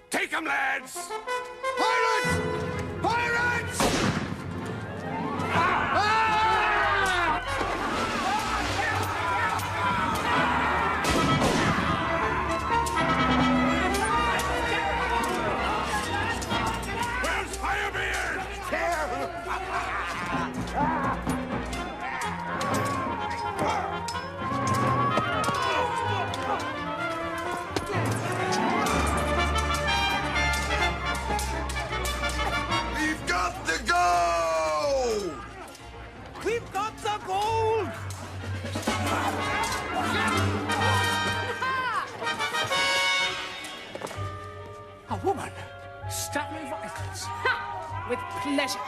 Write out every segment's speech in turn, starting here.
Take 'em, lads! Pirates! Pirates! Where's Firebeard? We've got the gold! We've got the gold! A woman! Stanley Vitals! With pleasure.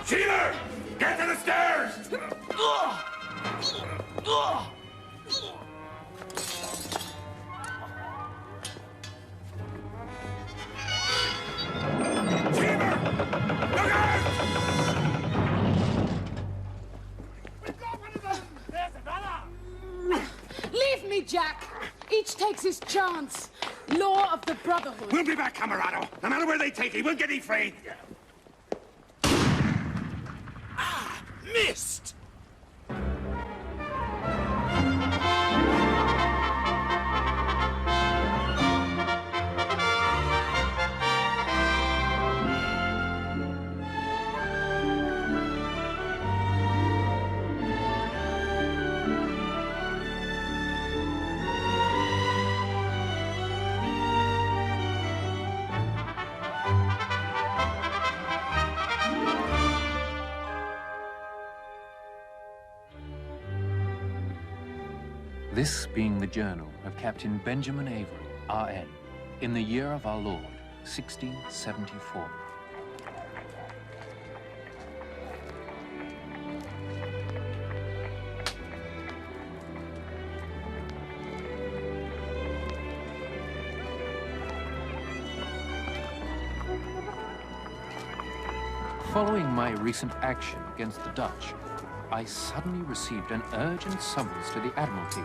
Sheila! Get to the stairs! Sheila! Look out! Leave me, Jack. Each takes his chance. Law of the Brotherhood. We'll be back, camarado. No matter where they take you, we'll get you free. Missed! This being the journal of Captain Benjamin Avery, R.N., in the year of our Lord, 1674. Following my recent action against the Dutch, I suddenly received an urgent summons to the Admiralty.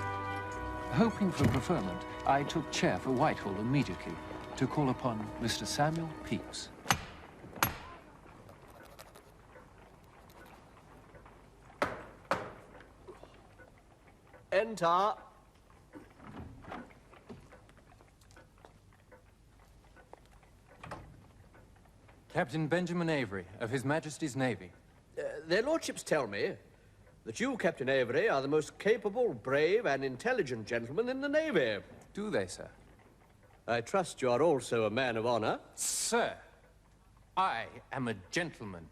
Hoping for preferment, I took chair for Whitehall immediately to call upon Mr. Samuel Pepys. Enter. Captain Benjamin Avery of His Majesty's Navy. Their lordships tell me that you, Captain Avery, are the most capable, brave, and intelligent gentleman in the Navy. Do they, sir? I trust you are also a man of honor. Sir, I am a gentleman.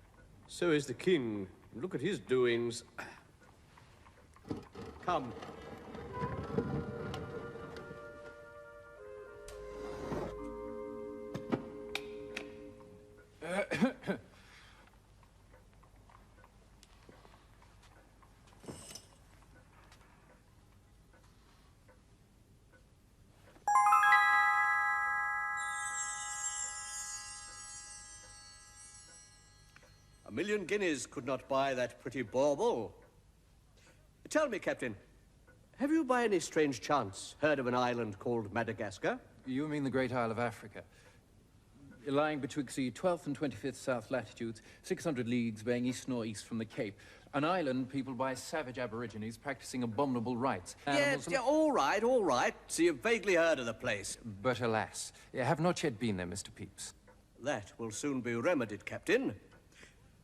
So is the king. Look at his doings. Come. $1,000,000 guineas could not buy that pretty bauble. Tell me, Captain, have you by any strange chance heard of an island called Madagascar? You mean the Great Isle of Africa? Lying betwixt the 12th and 25th south latitudes, 600 leagues bearing east-northeast from the Cape. An island peopled by savage aborigines practicing abominable rites. Yes, yeah, all right, all right. So you've vaguely heard of the place. But alas, I have not yet been there, Mr. Pepys. That will soon be remedied, Captain.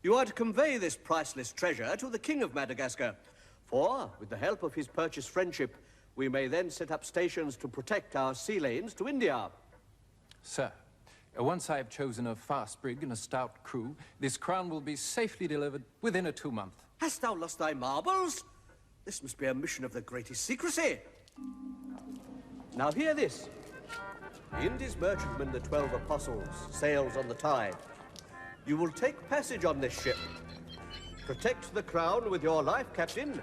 You are to convey this priceless treasure to the King of Madagascar, for, with the help of his purchased friendship, we may then set up stations to protect our sea lanes to India. Sir, Once I have chosen a fast brig and a stout crew, this crown will be safely delivered within a 2 month. Hast thou lost thy marbles? This must be a mission of the greatest secrecy. Now hear this. The Indies merchantman, the 12 Apostles, sails on the tide. You will take passage on this ship. Protect the crown with your life, Captain.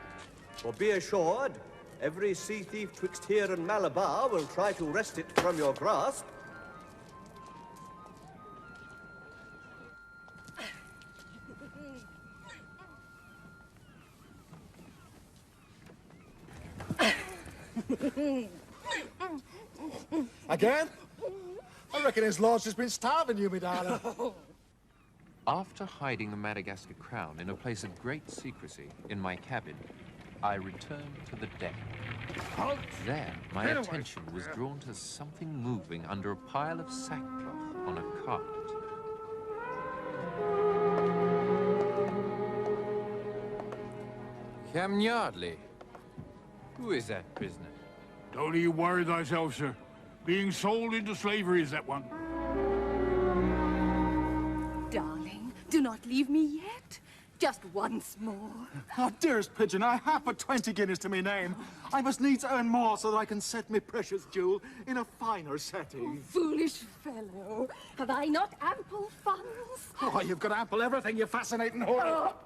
For be assured, every sea thief twixt here and Malabar will try to wrest it from your grasp. Again? I reckon his lordship's been starving you, me darling. After hiding the Madagascar crown in a place of great secrecy in my cabin, I returned to the deck. There, my attention was drawn to something moving under a pile of sackcloth on a cart. Captain Yardley, who is that prisoner? Don't you worry thyself, sir. Being sold into slavery is that one. Darling, do not leave me yet. Just once more. Oh, dearest pigeon, I have but 20 guineas to me name. I must needs earn more so that I can set me precious jewel in a finer setting. Foolish fellow. Have I not ample funds? Oh, you've got ample everything, you fascinating whore. Out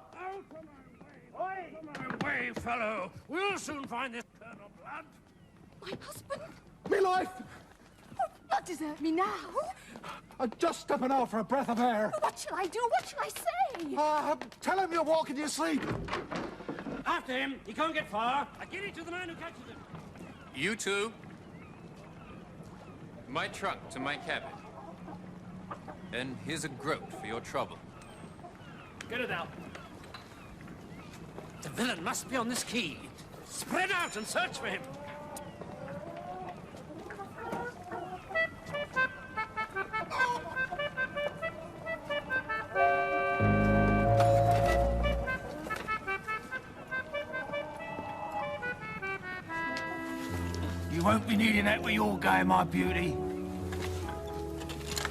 of my way, fellow. We'll soon find this Colonel Blood. My husband? Me life! Not desert me now. I'm just stepping out for a breath of air. What shall I do? What shall I say? Tell him you're walking in your sleep. After him. He can't get far. I give it to the man who catches him. You two. My trunk to my cabin. And here's a groat for your trouble. Get it out. The villain must be on this quay. Spread out and search for him. You won't be needing that where you're going, my beauty.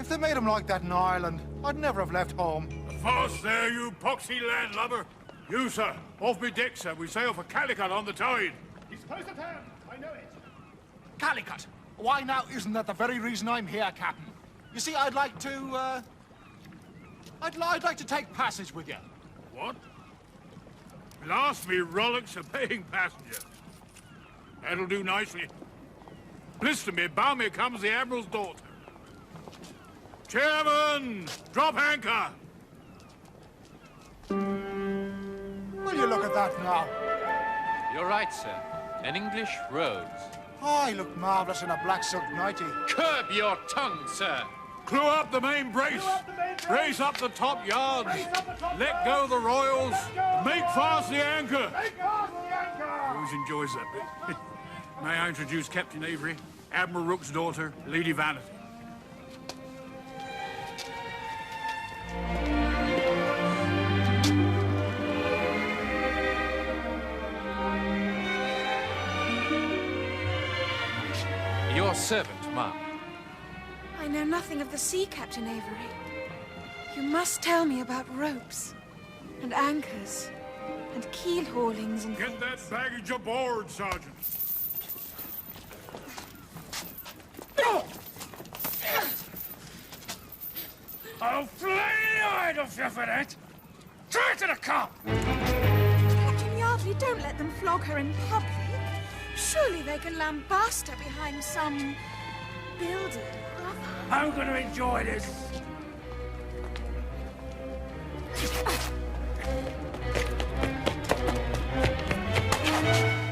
If they made him like that in Ireland, I'd never have left home. Fast there, you poxy landlubber. You, sir. Off me deck, sir. We sail for Calico on the tide. He's close at hand. I know it. Calicut. Why now, isn't that the very reason I'm here, Captain? You see, I'd like to, I'd like to take passage with you. What? Blast me rollicks, a paying passenger. That'll do nicely. Blister me, bow me comes the Admiral's daughter. Chairman! Drop anchor! Will you look at that now? You're right, sir. An English rose. Oh, I look marvellous in a black silk nightie. Curb your tongue, sir. Clew up the main brace. Raise up the top yards. Let go the royals. Make fast the anchor. Always enjoys that bit. May I introduce Captain Avery, Admiral Rook's daughter, Lady Vanity. Your servant, ma'am. I know nothing of the sea, Captain Avery. You must tell me about ropes, and anchors, and keel haulings, and... Get that baggage aboard, Sergeant. I'll flay your head off you for that! Try to the cop! Captain Yardley, don't let them flog her in public. Surely they can lambast her behind some building. I'm gonna enjoy this.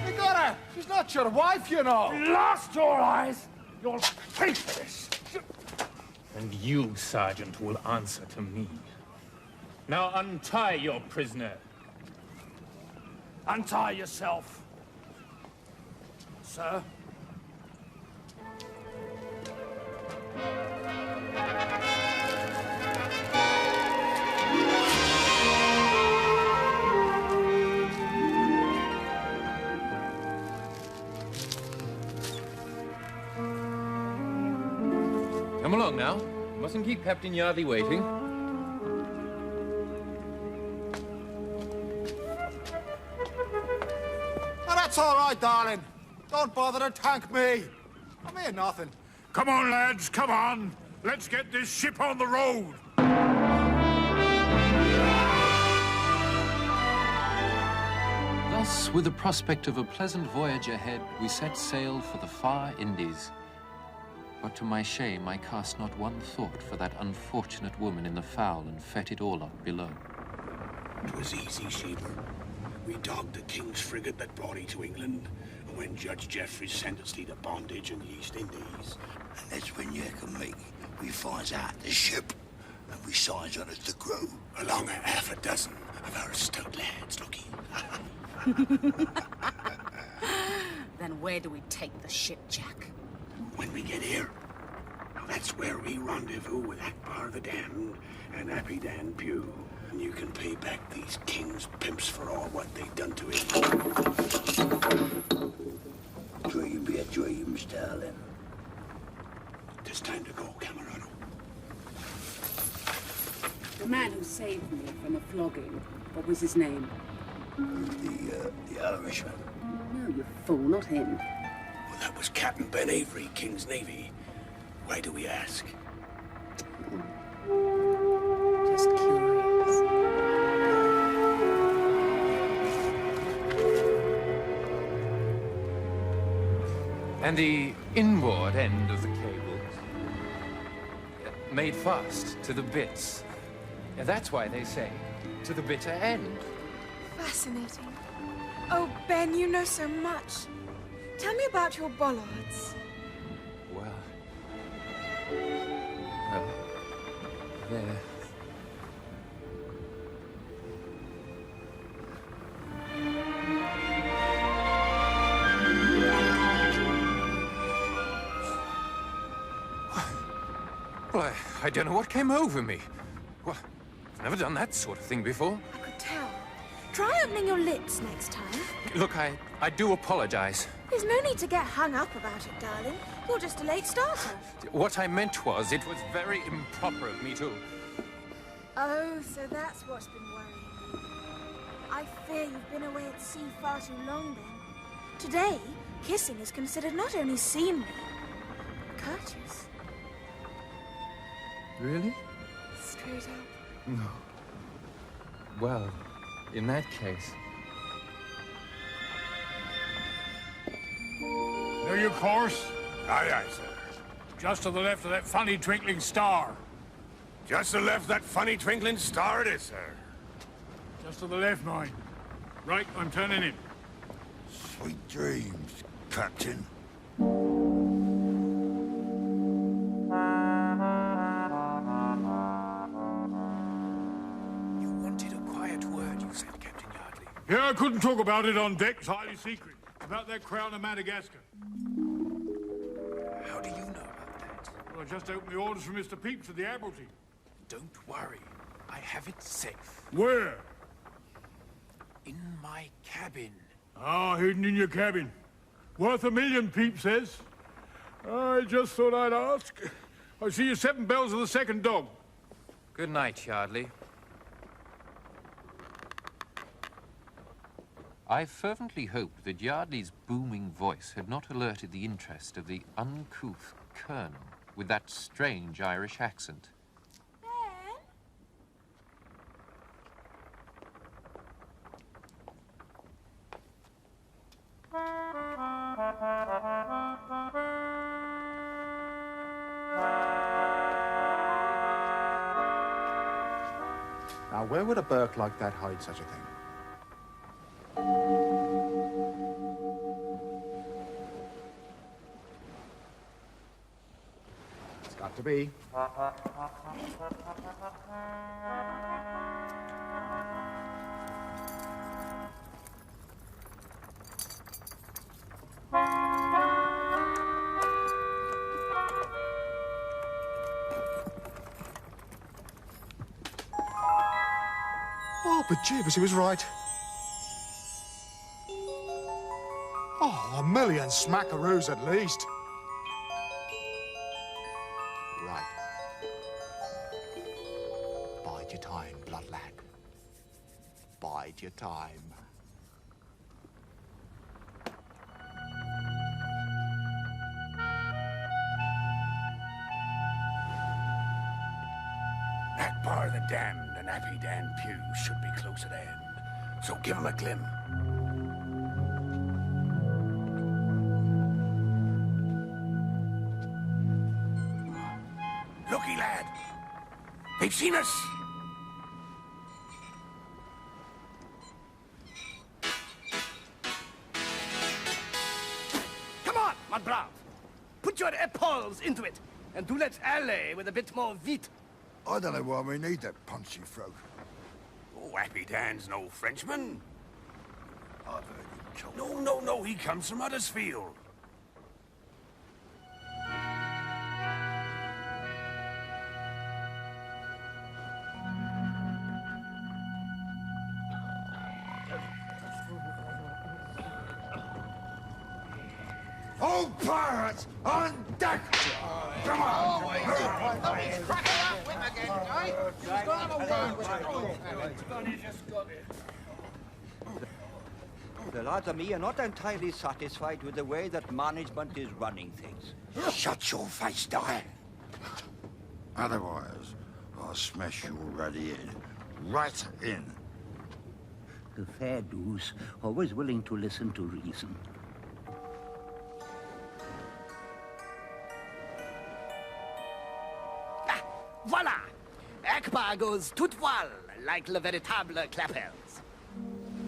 You got her! She's not your wife, you know! Lost your eyes! You'll pay for this! And you, Sergeant, will answer to me. Now untie your prisoner. Untie yourself. Sir? Come along now. Mustn't keep Captain Yardley waiting. Oh, that's all right, darling. Don't bother to thank me. I'm here nothing. Come on, lads, come on. Let's get this ship on the road. Thus, with the prospect of a pleasant voyage ahead, we set sail for the far Indies. But to my shame, I cast not one thought for that unfortunate woman in the foul and fetid orlop below. 'Twas easy, Sheila. We dogged the King's frigate that brought he to England, and when Judge Jeffreys sentenced he to bondage in the East Indies. And that's when you and me, we finds out the ship, and we signs on as the crew. Along a half a dozen of our stout lads, looky. Then where do we take the ship, Jack? When we get here, now that's where we rendezvous with Akbar the Damned and Happy Dan Pugh. And you can pay back these king's pimps for all what they done to him. Dream be a dreams, darling. It's time to go, Camerado. The man who saved me from a flogging, what was his name? The Irishman. No, you fool, not him. Well, that was Captain Ben Avery, King's Navy. Why do we ask? Just curious. And the inboard end of the cable made fast to the bitts. And that's why they say, to the bitter end. Fascinating. Oh, Ben, you know so much. Tell me about your bollards. Well, there. Well, I don't know what came over me. Well, I've never done that sort of thing before. I could tell. Try opening your lips next time. Look, I do apologize. There's no need to get hung up about it, darling. You're just a late starter. What I meant was, it was very improper of me to... Oh, so that's what's been worrying you. I fear you've been away at sea far too long, then. Today, kissing is considered not only seemly, but courteous. Really? Straight up. No. Well, in that case... Know your course? Aye, aye, sir. Just to the left of that funny twinkling star. Just to the left that funny twinkling star it is, sir. Just to the left, mind. Right, I'm turning in. Sweet dreams, Captain. You wanted a quiet word, you said, Captain Yardley. Yeah, I couldn't talk about it on deck. It's highly secret. About that crown of Madagascar. How do you know about that? Well, I just opened the orders from Mr. Pepys at the Admiralty. Don't worry. I have it safe. Where? In my cabin. Ah, hidden in your cabin. Worth $1 million, Pepys says. I just thought I'd ask. I see you 7 bells of the second dog. Good night, Yardley. I fervently hoped that Yardley's booming voice had not alerted the interest of the uncouth colonel with that strange Irish accent. Ben? Now, where would a Burke like that hide such a thing? It's got to be. Oh, but Jeebus, he was right. Oh, 1 million smackaroos at least. Right. Bide your time, blood lad. Bide your time. That bar of the damned and Happy Dan Pew should be close at hand. So give him a glim. Looky, lad. They've seen us. Come on, my brave. Put your epaules into it, and do let's alley with a bit more vite. I don't know why we need that punchy throat. Oh, Happy Dan's no Frenchman. I've heard him talk. No, he comes from Huddersfield. All pirates on deck! Come on! He's cracking up with him again, eh? He's got The lads and me are not entirely satisfied with the way that management is running things. Shut your face, Di. Otherwise, I'll smash your ruddy head right in. The fair dues, always willing to listen to reason. Voila! Akbar goes tout voile, like le véritable clapels.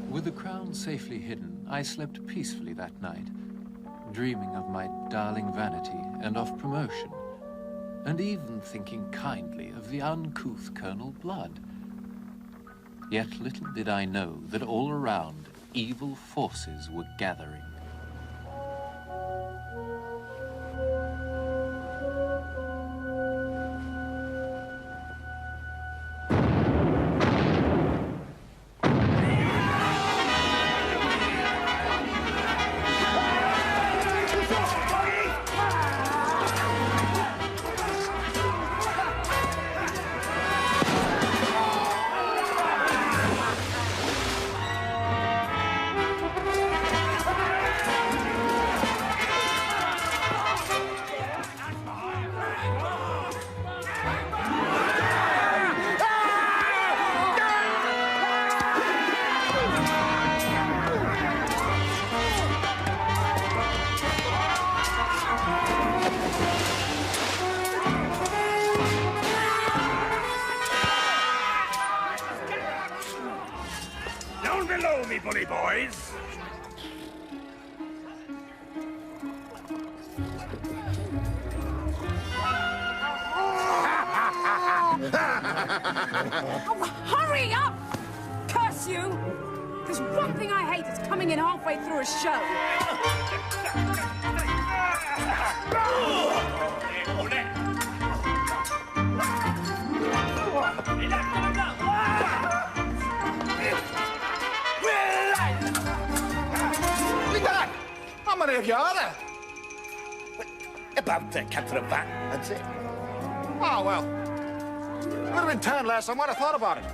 With the crown safely hidden, I slept peacefully that night, dreaming of my darling Vanity and of promotion, and even thinking kindly of the uncouth Colonel Blood. Yet little did I know that all around, evil forces were gathering. Down below me, bully boys. Oh, hurry up! Curse you! There's one thing I hate is coming in halfway through a show. How many of you are there? About Captain Van, that's it. Oh, well. Would have been turned last. I might have thought about it.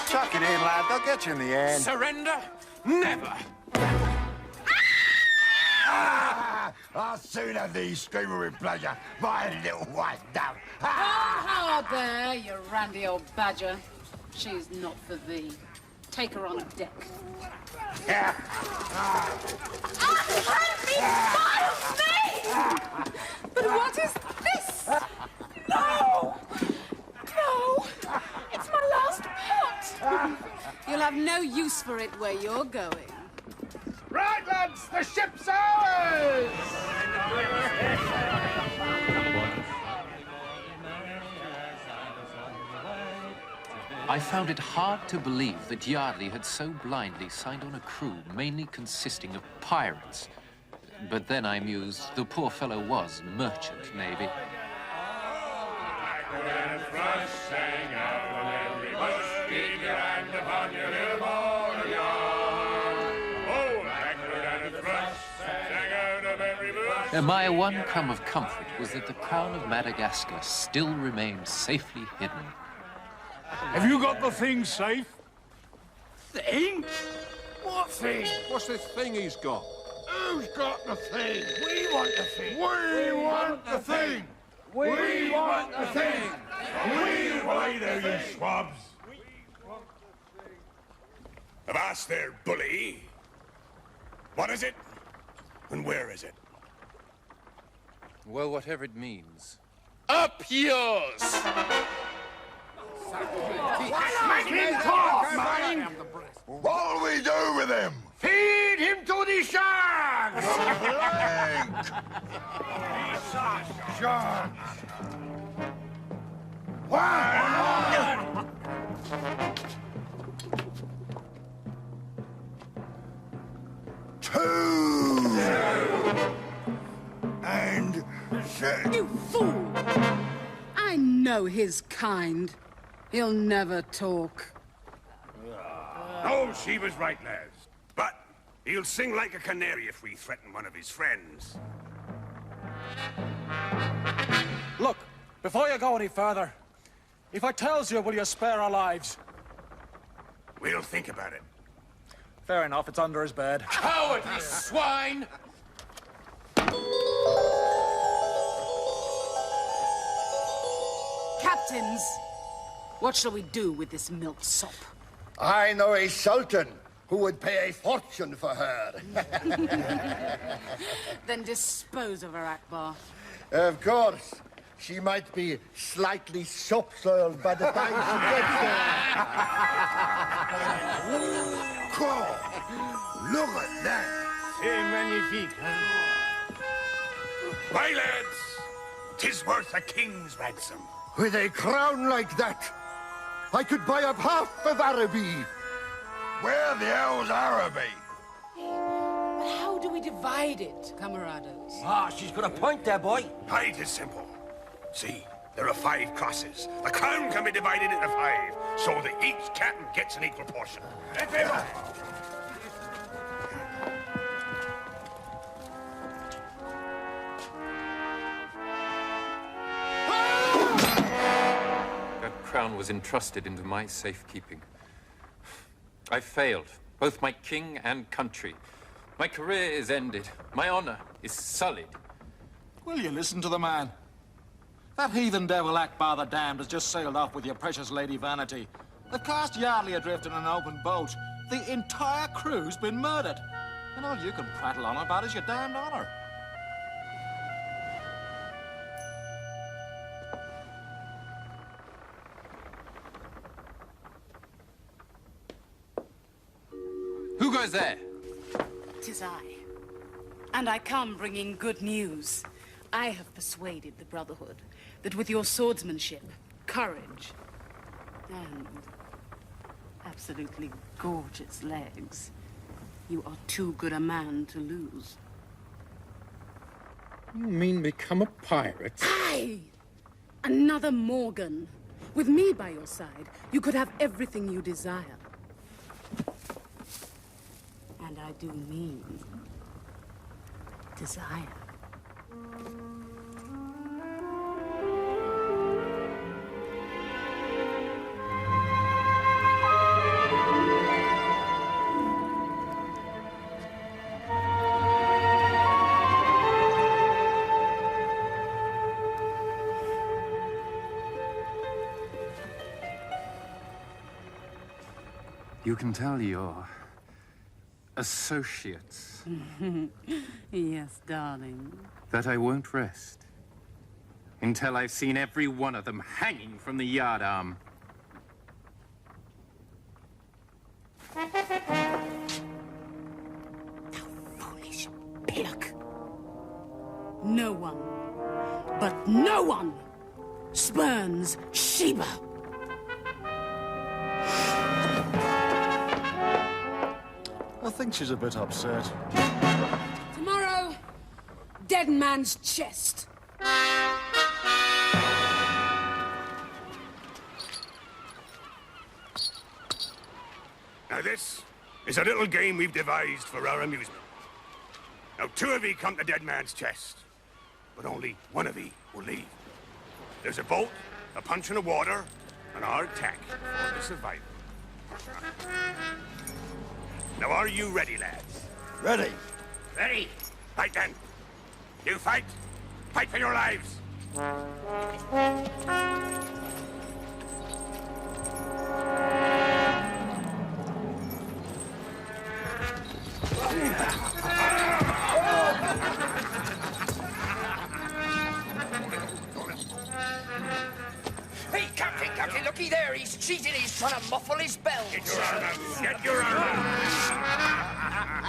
Chuck it in, lad. They'll get you in the end. Surrender? Never. I'll soon have these screaming with pleasure, my little white dove. Hard there, you randy old badger. She's not for thee. Take her on deck. Help me! But what is this? No! No! It's my last pot! You'll have no use for it where you're going. Right, lads! The ship's ours! I found it hard to believe that Yardley had so blindly signed on a crew mainly consisting of pirates. But then I mused, the poor fellow was merchant navy. My one crumb of comfort was that the crown of Madagascar still remained safely hidden. Have you got the thing safe? Thing? What thing? What's this thing he's got? Who's got the thing? We want the thing. We want the thing. We want the thing. We want the thing. You swabs. Avast there, bully. What is it? And where is it? Well, whatever it means. Up yours! Make him talk, man! What'll we do with him? Feed him to the sharks! Sharks! One! Two! And three. You fool! I know his kind. He'll never talk. Oh, she was right, lads. But he'll sing like a canary if we threaten one of his friends. Look, before you go any further, if I tells you, will you spare our lives? We'll think about it. Fair enough, it's under his bed. Cowardly swine! Captains, what shall we do with this milksop? I know a sultan who would pay a fortune for her. Then dispose of her, Akbar. Of course. She might be slightly soap-soiled by the time she gets there. Cool. Look at that. C'est magnifique, huh? My lads, 'tis worth a king's ransom. With a crown like that, I could buy up half of Araby. Where the hell's Araby? But how do we divide it, camarados? Ah, she's got a point there, boy. It is simple. See, there are 5 crosses. The crown can be divided into 5, so that each captain gets an equal portion. Everyone! That crown was entrusted into my safekeeping. I failed, both my king and country. My career is ended. My honor is sullied. Will you listen to the man? That heathen devil Akbar the Damned has just sailed off with your precious lady Vanity. They've cast Yardley adrift in an open boat. The entire crew's been murdered. And all you can prattle on about is your damned honor. Who goes there? 'Tis I. And I come bringing good news. I have persuaded the Brotherhood that with your swordsmanship, courage, and absolutely gorgeous legs, you are too good a man to lose. You mean become a pirate? Aye! Another Morgan. With me by your side, you could have everything you desire. And I do mean desire. You can tell your associates Yes, darling. that I won't rest until I've seen every one of them hanging from the yardarm. Foolish pillock. No one, but no one, spurns Sheba. I think she's a bit upset. Tomorrow, dead man's chest. Now this is a little game we've devised for our amusement. Now 2 of ye come to Dead Man's chest, but only 1 of ye will leave. There's a boat, a punch in the water, and our tack for the survival. Now are you ready, lads? Ready. Ready? Right then. You fight. Fight for your lives. Hey, Captain, looky there. He's cheating. He's trying to muffle his bells. Get your arm out. Get your arm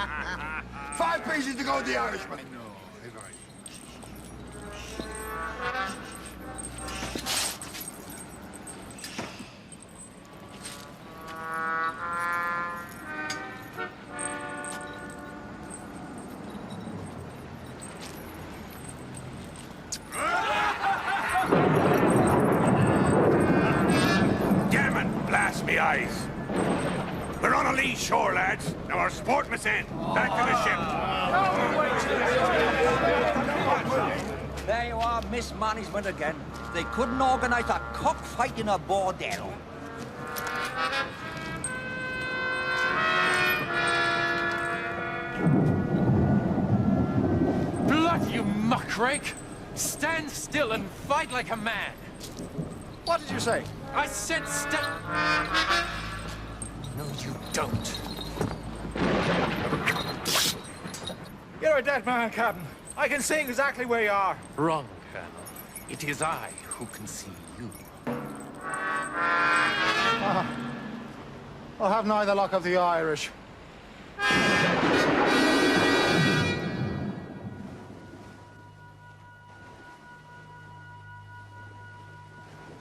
out. 5 pieces to go to the Irishman. Blast me eyes. We're on a lee shore, lads. Now our sport must end. Back to the ship. There you are, mismanagement again. They couldn't organize a cockfight in a bordel. Blood, you muckrake! Stand still and fight like a man! What did you say? I said No, you don't. You're a dead man, Captain. I can see exactly where you are. Wrong, Colonel. It is I who can see you. I'll have neither luck of the Irish.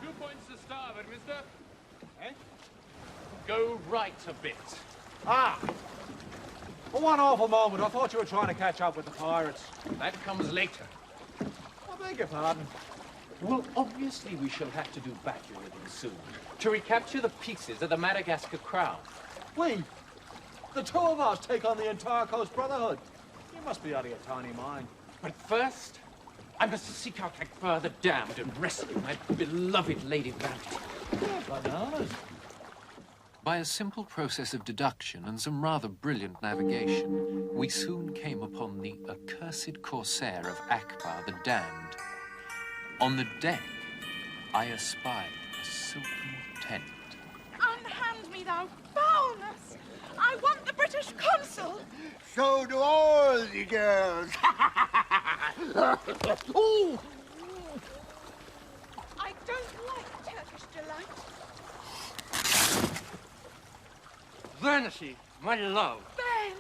2 points to starboard, mister. Eh? Go right a bit. Ah! For one awful moment, I thought you were trying to catch up with the pirates. That comes later. I beg your pardon. Well, obviously we shall have to do battle with them soon, to recapture the pieces of the Madagascar crown. We? The 2 of us take on the entire Coast Brotherhood? You must be out of your tiny mind. But first, I must seek out Akbar the Damned and rescue my beloved Lady Vanity. Bananas. By a simple process of deduction and some rather brilliant navigation, we soon came upon the accursed corsair of Akbar the Damned. On the deck, I espied a silken tent. Unhand me, thou foulness! I want the British consul! So do all the girls. Ooh. I don't like Turkish delight. Vanity, my love. Ben!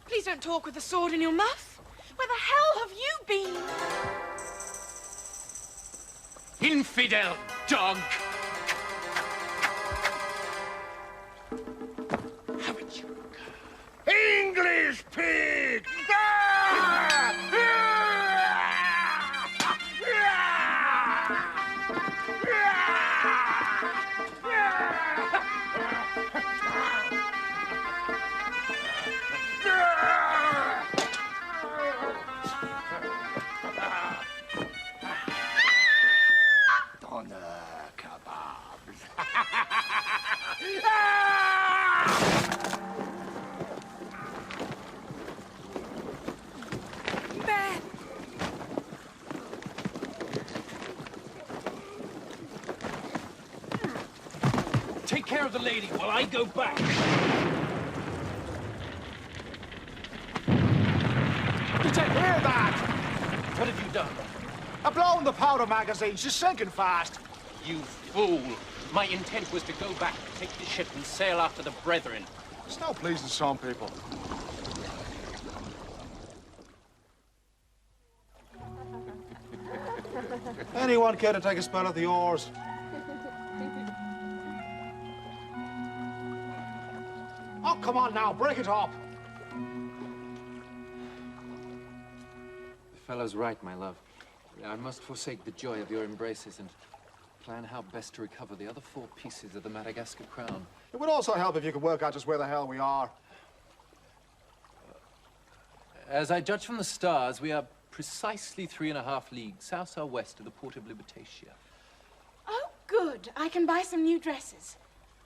Please don't talk with the sword in your mouth. Where the hell have you been? Infidel dog! Haven't you? English pig! Ben! Take care of the lady while I go back. Did you hear that? What have you done? I've blown the powder magazine. She's sinking fast. You fool. My intent was to go back, take the ship, and sail after the brethren. It's not pleasing some people. Anyone care to take a spell at the oars? Oh, come on now, break it up. The fellow's right, my love. I must forsake the joy of your embraces and plan how best to recover the other 4 pieces of the Madagascar crown. It would also help if you could work out just where the hell we are. As I judge from the stars, we are precisely 3.5 leagues south-southwest of the port of Libertatia. Oh, good. I can buy some new dresses.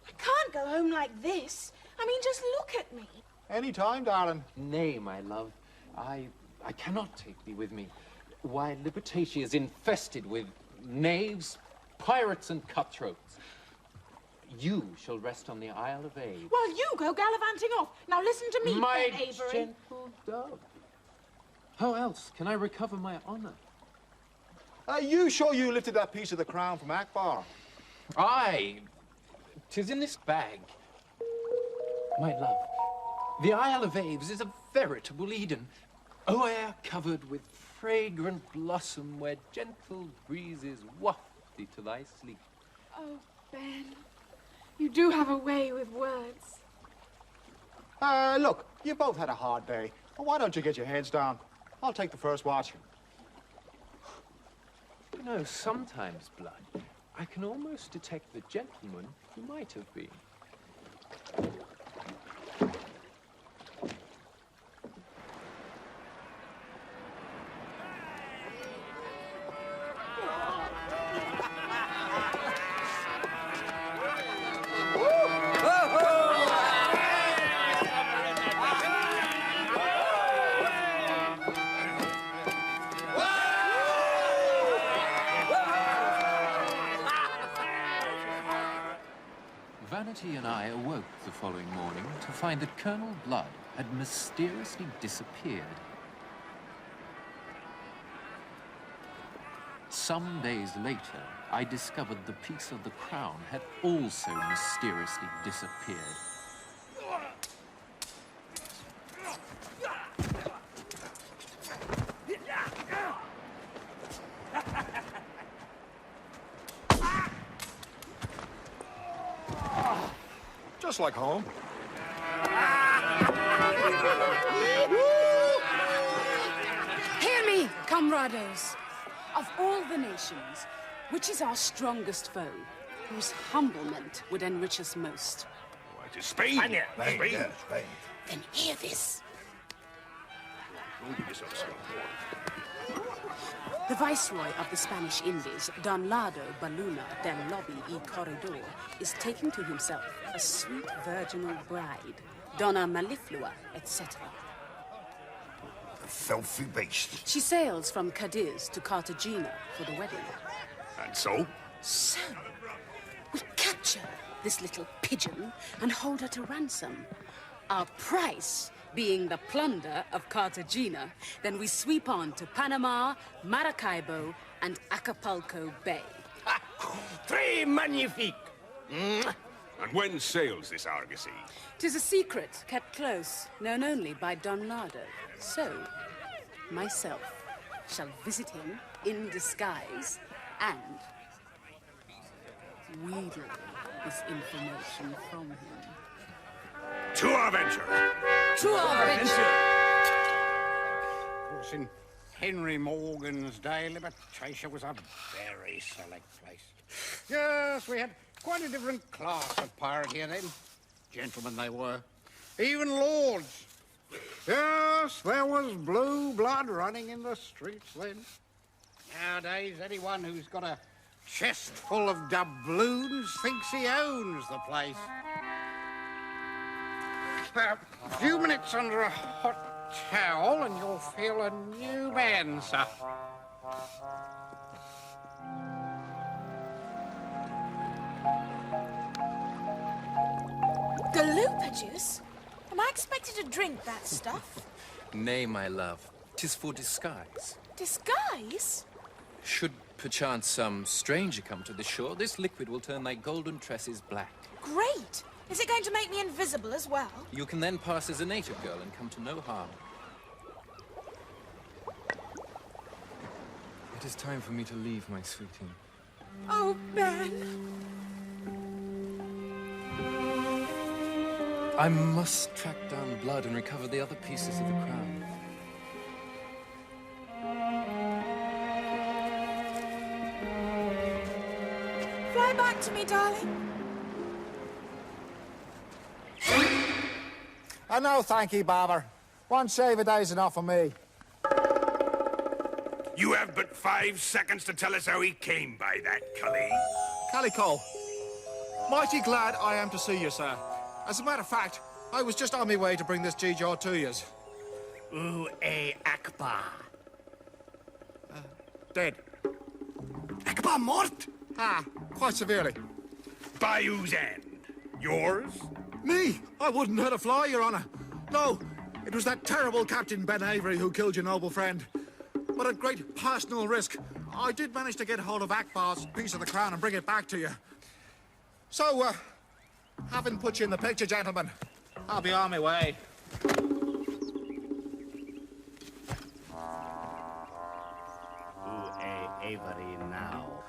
I can't go home like this. I mean, just look at me. Any time, darling. Nay, my love. I cannot take thee with me. Why, Libertatia is infested with knaves, pirates, and cutthroats. You shall rest on the Isle of Abe. Well, you go gallivanting off. Now listen to me, My Ben Avery. gentle dove. How else can I recover my honor? Are you sure you lifted that piece of the crown from Akbar? Aye. 'Tis in this bag. My love, the Isle of Aves is a veritable Eden. O air covered with fragrant blossom, where gentle breezes waft thee to thy sleep. Oh, Ben, you do have a way with words. Look, you both had a hard day. Well, why don't you get your heads down? I'll take the first watch. You know, sometimes, Blood, I can almost detect the gentleman who might have been. Vanity and I awoke the following morning to find that Colonel Blood had mysteriously disappeared. Some days later, I discovered the piece of the crown had also mysteriously disappeared. Just like home. Hear me, comrades. Of all the nations, which is our strongest foe, whose humblement would enrich us most? Why, it is Spain. Spain. Yeah, Spain. Then hear this. The Viceroy of the Spanish Indies, Don Lado Baluna del Lobby y Corredor, is taking to himself a sweet virginal bride, Donna Melliflua, etc. The filthy beast. She sails from Cadiz to Cartagena for the wedding. And so? So, we capture this little pigeon and hold her to ransom. Our price being the plunder of Cartagena, then we sweep on to Panama, Maracaibo, and Acapulco Bay. Très magnifique! And when sails this argosy? 'Tis a secret kept close, known only by Don Lado. So, myself shall visit him in disguise and wheedle this information from him. To our venture! To our venture! Of course, in Henry Morgan's day, Libertatia was a very select place. Yes, we had quite a different class of pirate here then. Gentlemen they were. Even lords. Yes, there was blue blood running in the streets then. Nowadays, anyone who's got a chest full of doubloons thinks he owns the place. A few minutes under a hot towel and you'll feel a new man, sir. Galupa juice? Am I expected to drink that stuff? Nay, my love, 'tis for disguise. Disguise? Should perchance some stranger come to the shore, this liquid will turn thy golden tresses black. Great! Is it going to make me invisible as well? You can then pass as a native girl and come to no harm. It is time for me to leave, my sweeting. Oh, Ben. I must track down Blood and recover the other pieces of the crown. Fly back to me, darling. No, thank you, Barber. One shave a day's enough for me. You have but 5 seconds to tell us how he came by that, Cully. Calico, mighty glad I am to see you, sir. As a matter of fact, I was just on my way to bring this G-Jar to you. Akbar. Dead. Akbar mort? Ah, quite severely. By whose hand? Yours? Me? I wouldn't hurt a fly, Your Honor. No, it was that terrible Captain Ben Avery who killed your noble friend. But at great personal risk, I did manage to get hold of Akbar's piece of the crown and bring it back to you. So, having put you in the picture, gentlemen, I'll be on my way. Avery now.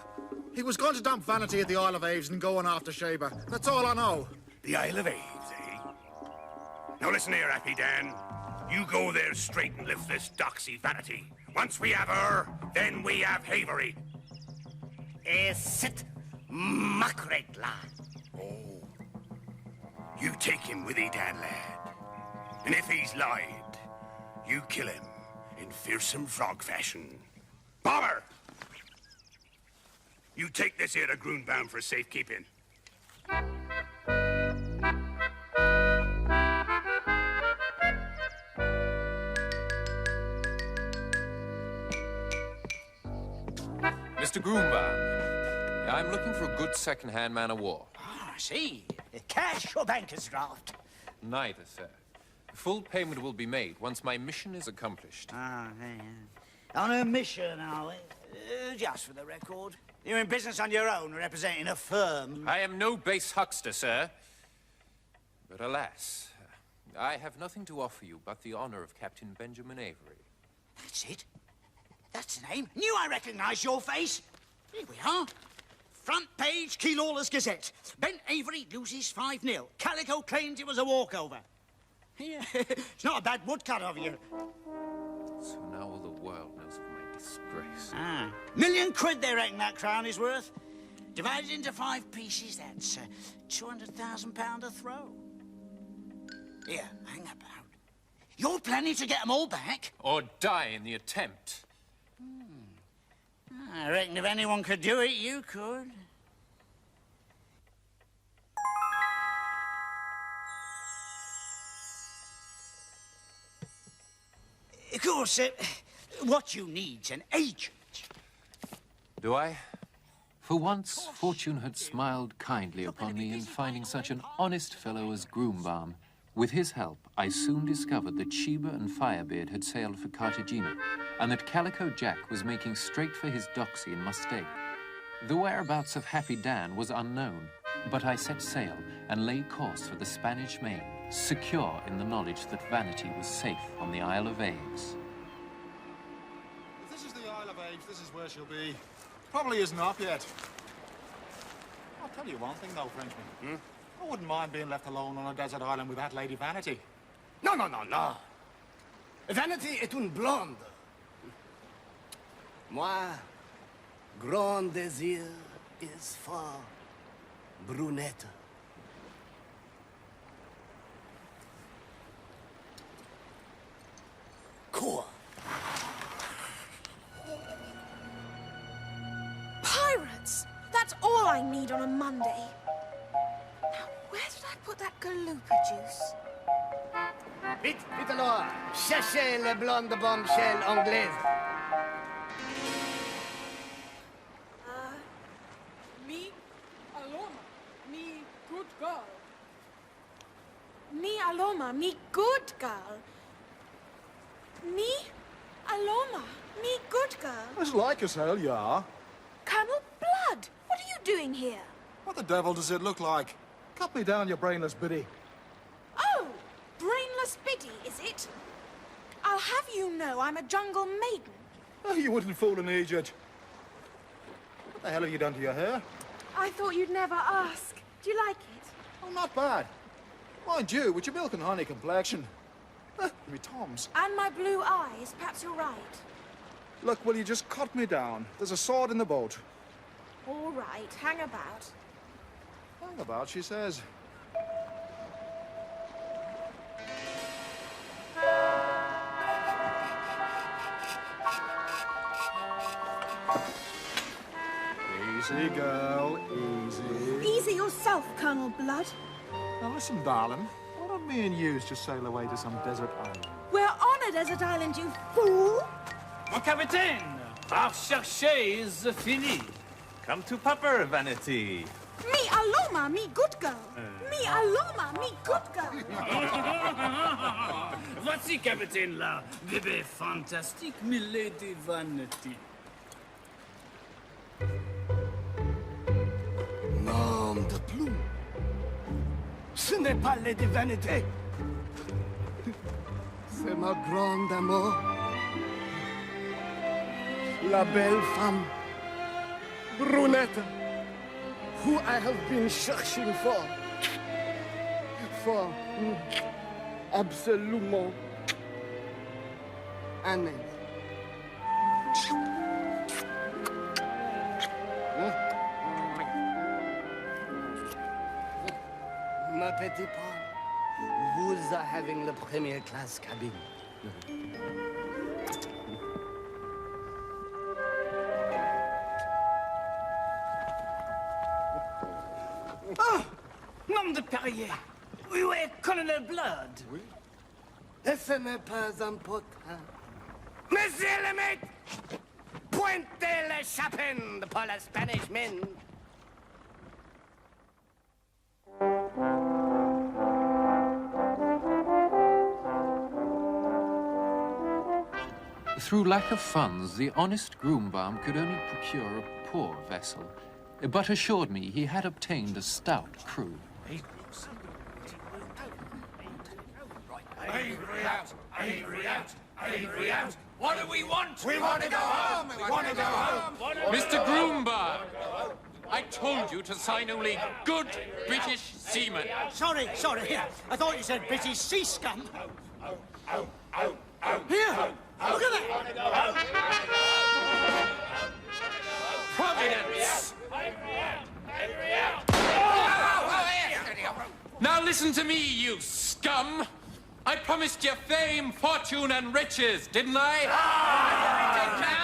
He was going to dump Vanity at the Isle of Aves and go on after Shaber. That's all I know. The Isle of Aves, eh? Now listen here, Happy Dan. You go there straight and lift this doxy Vanity. Once we have her, then we have Havery. Sit, muckrake lad. Oh. You take him with thee, Dan lad. And if he's lied, you kill him in fearsome frog fashion. Bomber! You take this here to Groonbound for safekeeping. Mr. Groombound, I'm looking for a good second-hand man of war. Ah, I see. Cash or banker's draft? Neither, sir. Full payment will be made once my mission is accomplished. Ah, yeah. On a mission, are we? Just for the record. You're in business on your own, representing a firm. I am no base huckster, sir. But alas, I have nothing to offer you but the honor of Captain Benjamin Avery. That's it. That's the name. Knew I recognised your face. Here we are. Front page, Keillall's Gazette. Ben Avery loses 5-0. Calico claims it was a walkover. Yeah, it's not a bad woodcut of you. So now all the world knows of my disgrace. Ah, £1 million they reckon that crown is worth. Divided into 5 pieces, that's £200,000 a throw. Here, hang about. You're planning to get them all back? Or die in the attempt. I reckon if anyone could do it, you could. Of course, what you need's an agent. Do I? For once, fortune had smiled kindly upon me in finding such an honest fellow as Groombaum. With his help, I soon discovered that Sheba and Firebeard had sailed for Cartagena, and that Calico Jack was making straight for his doxy in Mustang. The whereabouts of Happy Dan was unknown, but I set sail and lay course for the Spanish Main, secure in the knowledge that Vanity was safe on the Isle of Aves. If this is the Isle of Aves, this is where she'll be. Probably isn't up yet. I'll tell you one thing, though, Frenchman. I wouldn't mind being left alone on a desert island with that lady Vanity. No, no, no, no. Vanity est une blonde. Moi, grand désir is for brunette. Cool. Pirates! That's all I need on a Monday. Now, where did I put that galupa juice? Vite, vite alors. Cherchez les blondes bombshells anglaises. Me alone. Me good girl. Me aloma, me good girl. Me aloma, me good girl. It's like as hell, yeah. Colonel Blood, what are you doing here? What the devil does it look like? Cut me down, you brainless biddy. Oh, brainless biddy, is it? I'll have you know I'm a jungle maiden. Oh, you wouldn't fool an Egypt. What the hell have you done to your hair? I thought you'd never ask. Do you like it? Oh, not bad. Mind you, with your milk and honey complexion. Me Tom's. And my blue eyes, perhaps you're right. Look, will you just cut me down? There's a sword in the boat. All right, hang about. Hang about, she says. Easy, girl, easy. Easy yourself, Colonel Blood. Now listen, darling. Why don't me and you just sail away to some desert island? We're on a desert island, you fool! Mon capitaine, our chercher is fini. Come to Papa, Vanity. Me aloma, me good girl. Me aloma, me good girl. Voici, capitaine, là. Bébé fantastique, milady Vanity. Nom de plume. Ce n'est pas Lady Vanity. C'est ma grande amour. La belle femme. Brunette. Who I have been searching for. Absolument. Années. Ma petite pomme, vous are having the premier class cabin. Oh, nom de Perrier. Oui, ouais, Colonel Blood. Oui. Et ce n'est pas important. Monsieur le maître, pointez le chapin pour la Spanish men. Through lack of funds, the honest Groombaum could only procure a poor vessel, but assured me he had obtained a stout crew. Avery out! Avery out! Avery out! What do we want? We want to go home! We want to go home! Mr. Groombaum, I told you to sign only good British seamen. Sorry. I thought you said British sea scum. Here, look at that. Providence! Now listen to me, you scum! I promised you fame, fortune, and riches, didn't I?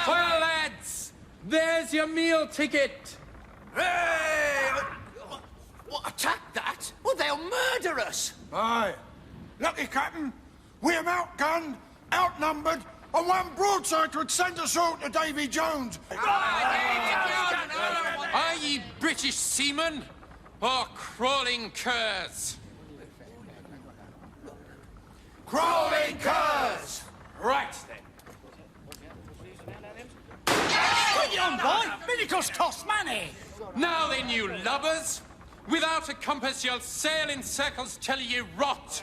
Well, lads, there's your meal ticket. Hey! What, attack that? Well, they'll murder us. Aye. Lucky, Captain. We're outgunned, outnumbered, and one broadside would send us all to Davy Jones. Are ye British seamen or crawling curs? Crawling curs! Right then. Bring it on, boy. Miracles cost money. Now then, you lubbers. Without a compass, you'll sail in circles till you rot.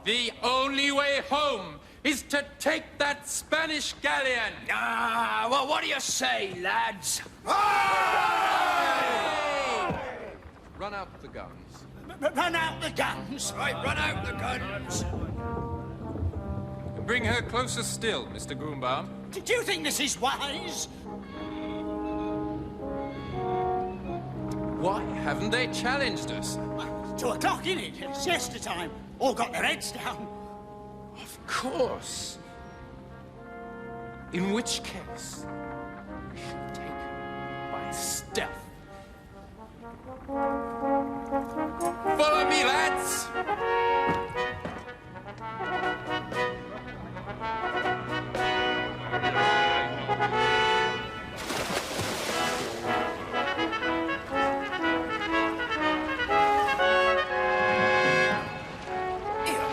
The only way home is to take that Spanish galleon. Well, what do you say, lads? Run out the guns. Run out the guns? Right, run out the guns. Bring her closer still, Mr. Groombaum. Do you think this is wise? Why haven't they challenged us? 2 o'clock, innit? It's siesta time. All got their heads down. Of course. In which case, we should take her by stealth. Follow me, lads!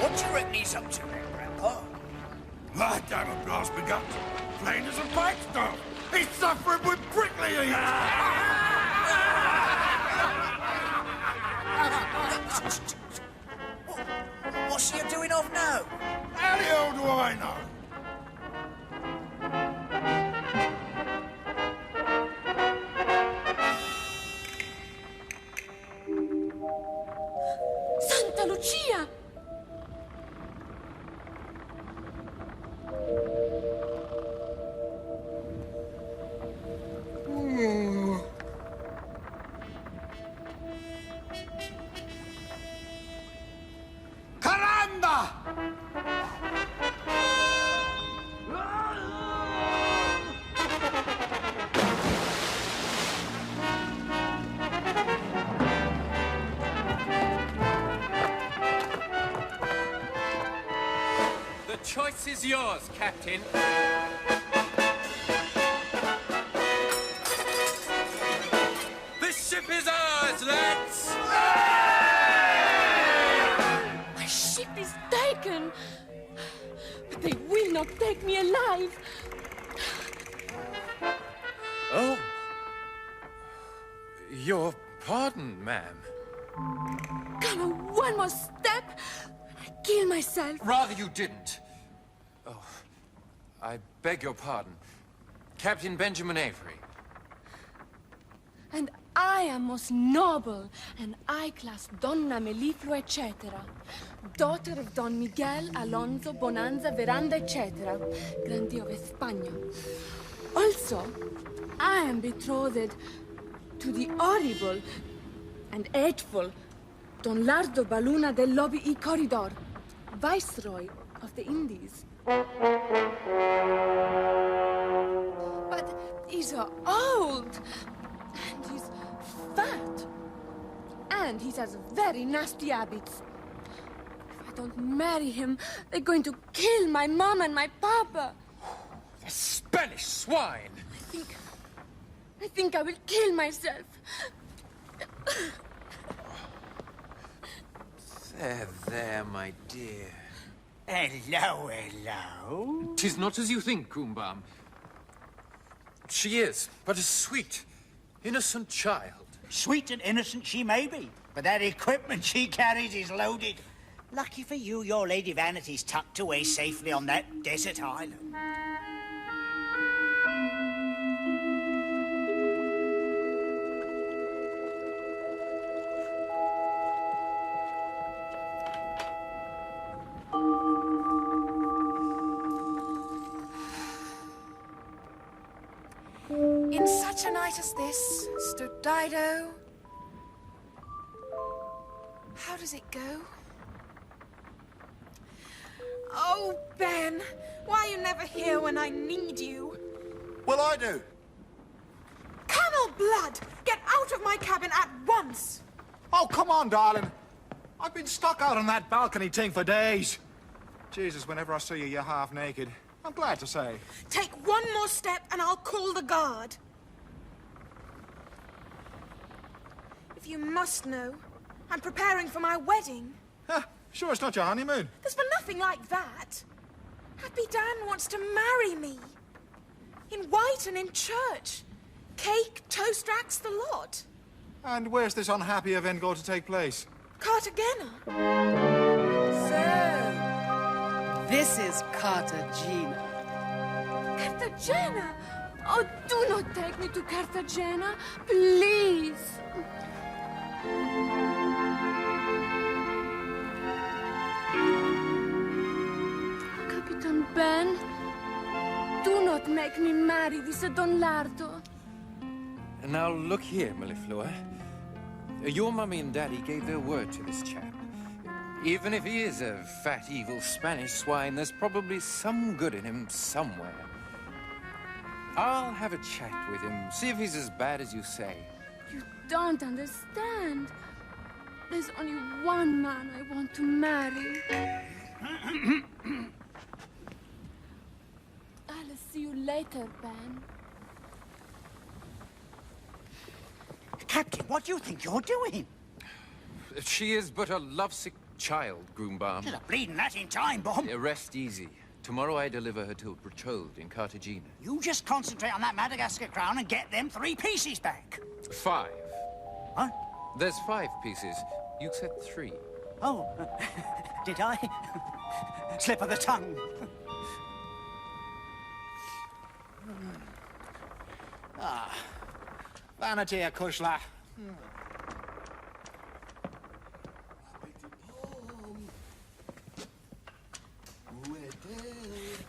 What do you reckon he's up to there, Grandpa? My damn a blast begun. Plain as a pikestaff. He's suffering with prickly heat. What's he doing of now? How the hell do I know? Santa Lucia! Caramba! choice is yours, Captain. The ship is ours, lads! My ship is taken. But they will not take me alive. Oh. Your pardon, ma'am. Come on, one more step, and I kill myself. Rather you didn't. Oh, I beg your pardon. Captain Benjamin Avery. And I am most noble and high-class Donna Melliflua, etc., daughter of Don Miguel Alonso Bonanza Veranda, etc., Grandee of España. Also, I am betrothed to the horrible and hateful Don Lardo Baluna del Lobby y Corridor, Viceroy of the Indies. But he's old, and he's fat, and he has very nasty habits. If I don't marry him, they're going to kill my mom and my papa. The Spanish swine! I think I will kill myself. There, my dear. Hello, hello. 'Tis not as you think, Groombam. She is but a sweet, innocent child. Sweet and innocent she may be, but that equipment she carries is loaded. Lucky for you, your Lady Vanity's tucked away safely on that desert island. In such a night as this stood Dido. How does it go? Oh, Ben, why are you never here when I need you? Well, I do. Colonel Blood, get out of my cabin at once! Oh, come on, darling. I've been stuck out on that balcony thing for days. Jesus, whenever I see you, you're half naked. I'm glad to say. Take one more step and I'll call the guard. If you must know, I'm preparing for my wedding. Sure, it's not your honeymoon. There's been nothing like that. Happy Dan wants to marry me. In white and in church. Cake, toast racks, the lot. And where's this unhappy event going to take place? Cartagena. So, this is Cartagena. Cartagena? Oh, do not take me to Cartagena, please. Capitan Ben, do not make me marry this Don Lardo. Now, look here, Melliflua. Your mummy and daddy gave their word to this chap. Even if he is a fat, evil Spanish swine, there's probably some good in him somewhere. I'll have a chat with him, see if he's as bad as you say. You don't understand. There's only one man I want to marry. I'll see you later, Ben. Captain, what do you think you're doing? She is but a lovesick child, Groombam. She's a bleeding Latin time bomb. Rest easy. Tomorrow I deliver her to a betrothed in Cartagena. You just concentrate on that Madagascar crown and get them 3 pieces back. 5. What? There's 5 pieces. You said 3. Oh, did I? Slip of the tongue. Vanity, a kushla.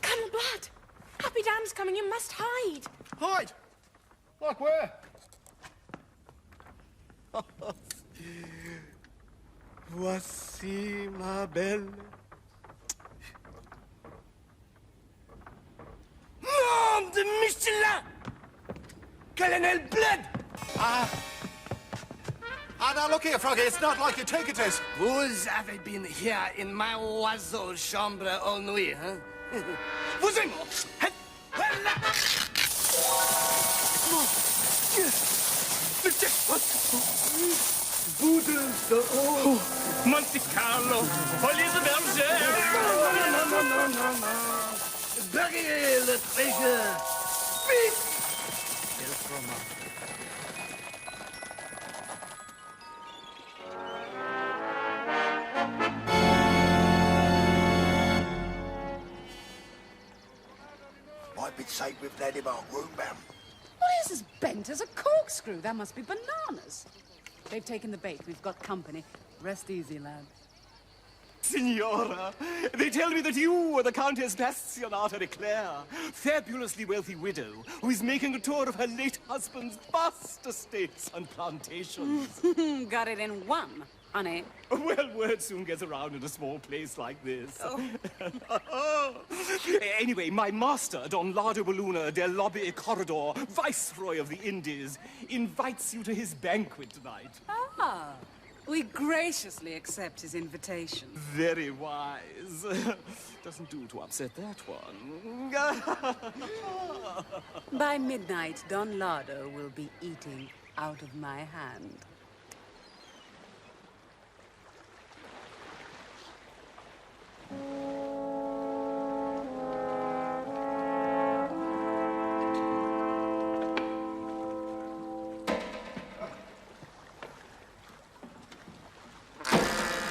Colonel Blood! Happy Dan's coming, you must hide! Hide? Like where? Voici ma belle. Nom de Michelin! Colonel Blood! Now look here, Froggy, it's not like you think it is. Vous avez been here in my oiseau chambre all nuit, huh? Vous-en! Boudin de haut. Monte Carlo. Folie de berger. Non. Bury le treasure. Vite! Quel fromage. Might be safe we've led him on, room-bound. What is as bent as a corkscrew? That must be bananas. They've taken the bait. We've got company. Rest easy, lad. Signora, they tell me that you are the Countess Bastionata de Clare, fabulously wealthy widow who is making a tour of her late husband's vast estates and plantations. Got it in one, honey. Well, word soon gets around in a small place like this. Anyway, my master, Don Lardo Baluna del Lobby Corridor, Viceroy of the Indies, invites you to his banquet tonight. Ah, we graciously accept his invitation. Very wise. Doesn't do to upset that one. By midnight, Don Lardo will be eating out of my hand.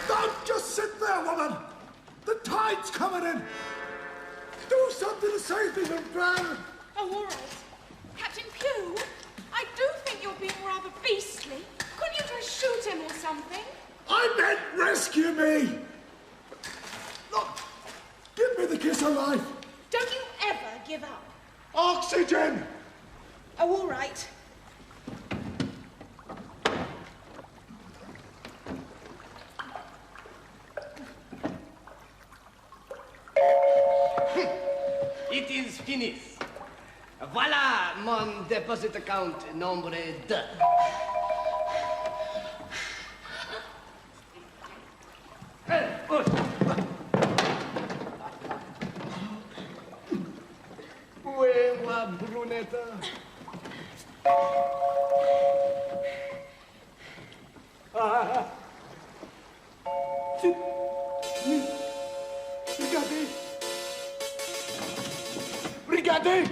Don't just sit there, woman! The tide's coming in! Do something to save me from drowning! Oh, all right. Captain Pew, I do think you're being rather beastly. Couldn't you just shoot him or something? I meant rescue me! Look, give me the kiss of life! Don't you ever give up. Oxygen! Oh, all right. It is finished. Voilà mon deposit account number 2. Où est ma brunette? Ah. Regardez! Regardez!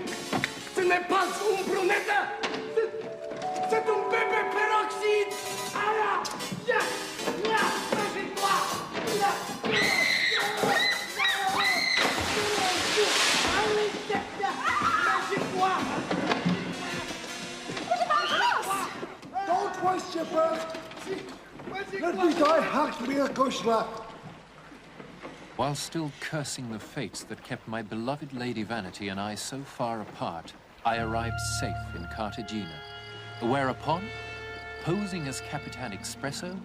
Ce n'est pas une brunette! C'est un bébé peroxyde! Ah là! Ya! Ya! C'est quoi? Don't waste your breath! Let me die hacked me a gushla! While still cursing the fates that kept my beloved Lady Vanity and I so far apart, I arrived safe in Cartagena, whereupon, posing as Capitan Espresso,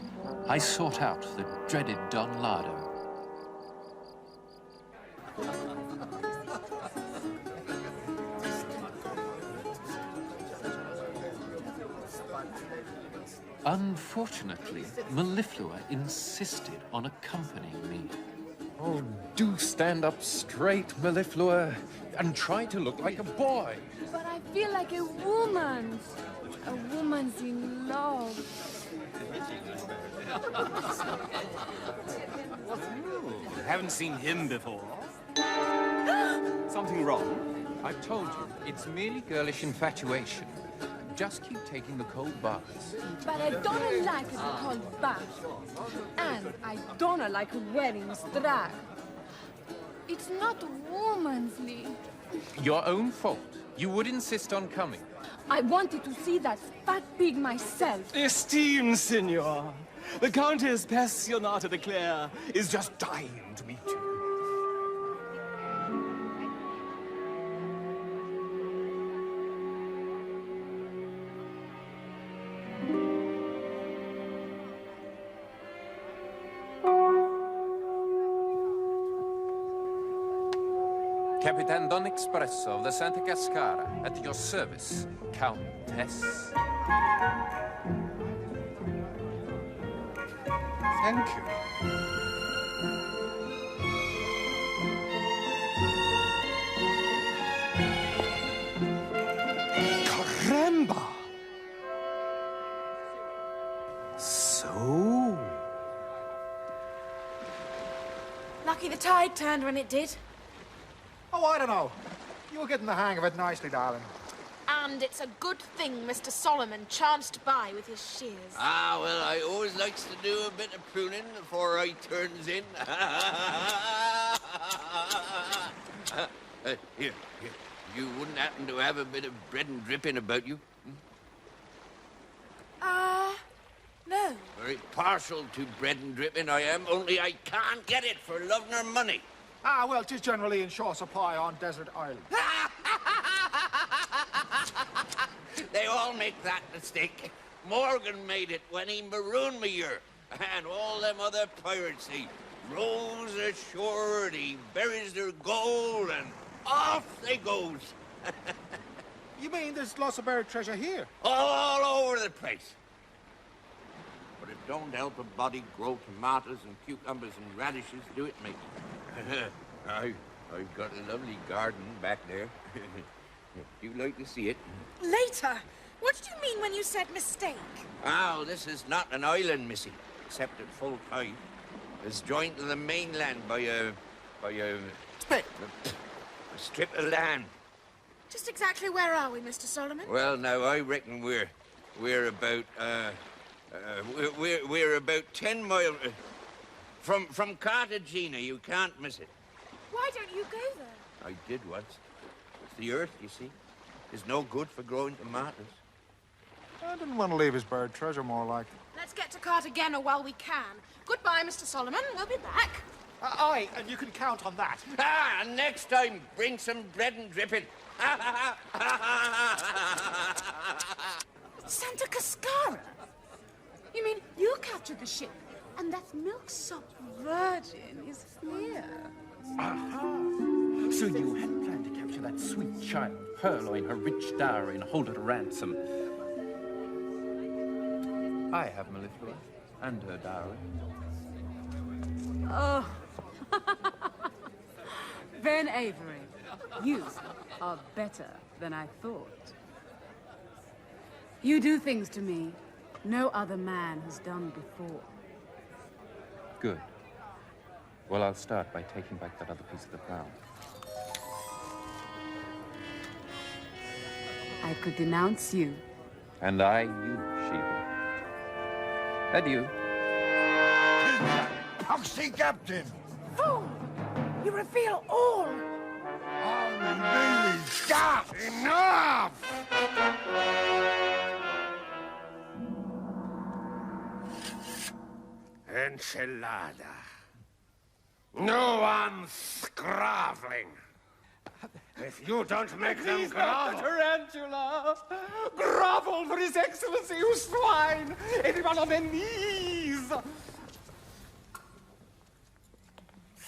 I sought out the dreaded Don Lardo. Unfortunately, Melliflua insisted on accompanying me. Oh, do stand up straight, Melliflua, and try to look like a boy. But I feel like a woman. A woman's in love. Haven't seen him before. Something wrong? I've told you, it's merely girlish infatuation. Just keep taking the cold baths. But I don't like the cold bath. And I don't like wearing strap. It's not womanly. Your own fault. You would insist on coming. I wanted to see that fat pig myself. Esteemed Signor, the Countess Passionata de Clare is just dying to meet you. Capitan Don Espresso of the Santa Cascara, at your service, Countess. Thank you. lucky the tide turned when it did. Oh, I don't know. You were getting the hang of it nicely, darling. And it's a good thing Mr. Solomon chanced by with his shears. Ah, well, I always likes to do a bit of pruning before I turns in. Here. You wouldn't happen to have a bit of bread and dripping about you? No. Very partial to bread and dripping I am, only I can't get it for love nor money. Ah, well, 'tis generally in short supply on desert islands. They all make that mistake. Morgan made it when he marooned me here. And all them other pirates, he rows ashore, and he buries their gold, and off they goes. You mean there's lots of buried treasure here? All over the place. But it don't help a body grow tomatoes and cucumbers and radishes, do it, mate? I've got a lovely garden back there. Do you like to see it? Later. What did you mean when you said mistake? Oh, this is not an island, missy, except at full tide. It's joined to the mainland by a strip of land. Just exactly where are we, Mr. Solomon? Well, now I reckon we're about we're about 10 miles from Cartagena. You can't miss it. Why don't you go there? I did once. It's the earth, you see. It's no good for growing tomatoes. I didn't want to leave his buried treasure, more like. Let's get to Cartagena while we can. Goodbye, Mr. Solomon. We'll be back. Aye, and you can count on that. Ah, and next time, bring some bread and dripping. Santa Cascara? You mean you captured the ship, and that milk-sopped virgin is here? Aha! So you had planned to capture that sweet child, purloin her rich dowry, and hold her to ransom. I have Melliflua and her dowry. Oh. Ben Avery, you are better than I thought. You do things to me no other man has done before. Good. Well, I'll start by taking back that other piece of the crown. I could denounce you. And I you, Sheba. Adieu. Poxy Captain! Fool! You reveal all! Really, stop! Enough! Enchilada. No one's groveling. If you don't make them Please not grovel... the tarantula! Grovel for His Excellency, you swine! Everyone on their knees!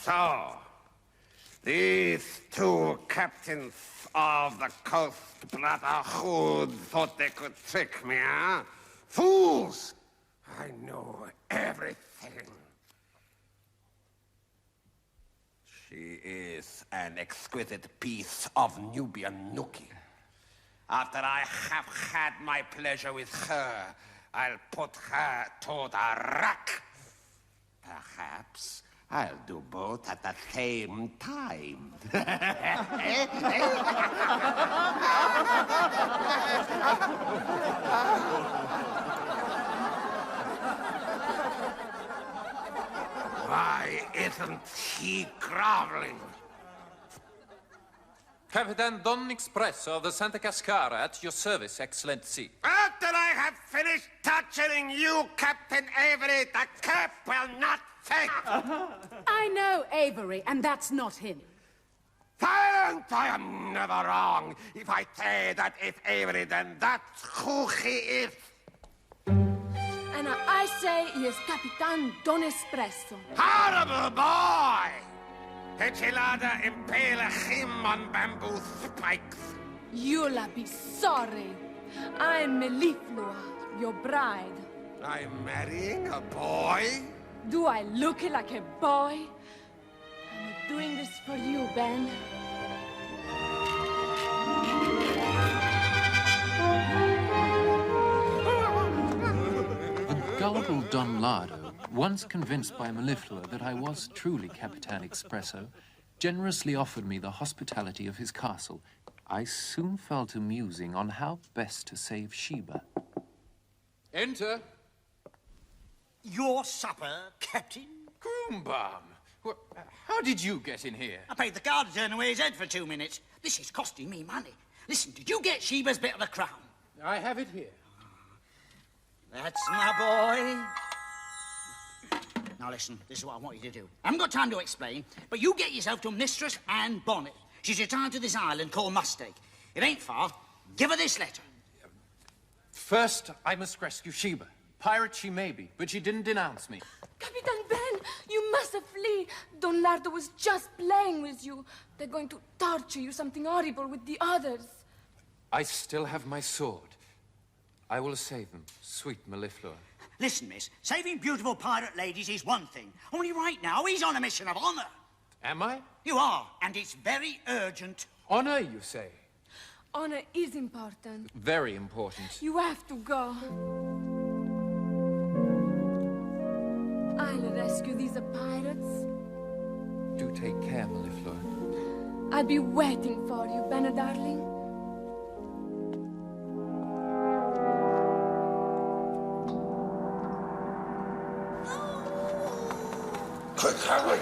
So, these two captains of the Coast Brotherhood thought they could trick me, huh? Fools! I know everything. She is an exquisite piece of Nubian nookie. After I have had my pleasure with her, I'll put her to the rack. Perhaps I'll do both at the same time. Why isn't he groveling? Capitan Don Expresso of the Santa Cascara at your service, Excellency. After I have finished torturing you, Captain Avery, the cap will not fake. I know Avery, and that's not him. Silent! I am never wrong if I say that if Avery, then that's who he is. And I say he is Capitan Don Espresso. Horrible boy! Enchilada impale him on bamboo spikes. You'll be sorry. I'm Melliflua, your bride. I'm marrying a boy? Do I look like a boy? I'm doing this for you, Ben. The gullible Don Lardo once convinced by Melliflua that I was truly Capitan Espresso, generously offered me the hospitality of his castle, I soon fell to musing on how best to save Sheba. Enter. Your supper, Captain? Groombalm. Well, how did you get in here? I paid the guard to turn away his head for 2 minutes. This is costing me money. Listen, did you get Sheba's bit of the crown? I have it here. That's my boy. Now listen, this is what I want you to do. I haven't got time to explain, but you get yourself to Mistress Anne Bonnet. She's retired to this island called Mustake. It ain't far. Give her this letter. First, I must rescue Sheba. Pirate she may be, but she didn't denounce me. Capitan Ben, you must flee. Don Lardo was just playing with you. They're going to torture you something horrible with the others. I still have my sword. I will save them, sweet Melliflua. Listen, miss, saving beautiful pirate ladies is one thing. Only right now, he's on a mission of honor. Am I? You are, and it's very urgent. Honor, you say? Honor is important. Very important. You have to go. I'll rescue these pirates. Do take care, Melliflua. I'll be waiting for you, Benna, darling. Quick, hurry!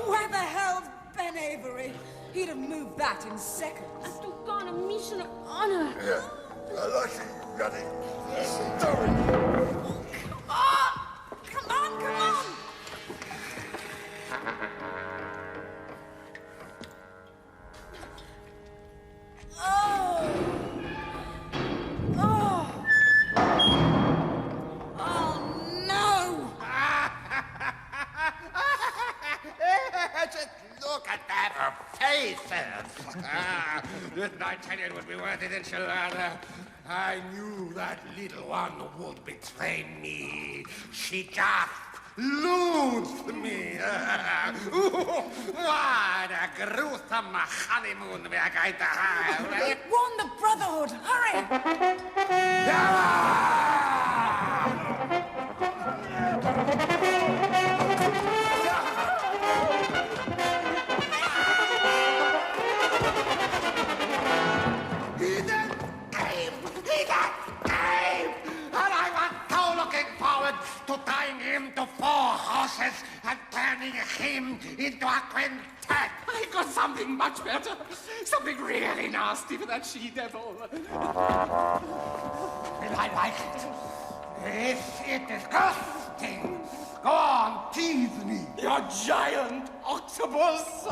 Where the hell's Ben Avery? He'd have moved that in seconds. I took on a mission of honor. Yeah, I like it, Gunny. Story. Oh, come on, come on! Oh! Oh! Oh, no! Just look at that faces. Didn't I tell you it would be worth it, enchilada? I knew that little one would betray me. She just loosed me. What a gruesome honeymoon we are going to have. It won the Brotherhood. To tying him to 4 horses and turning him into a quintet. I got something much better. Something really nasty for that she-devil. And I like it. It is disgusting. Go on, tease me. Your giant octopus.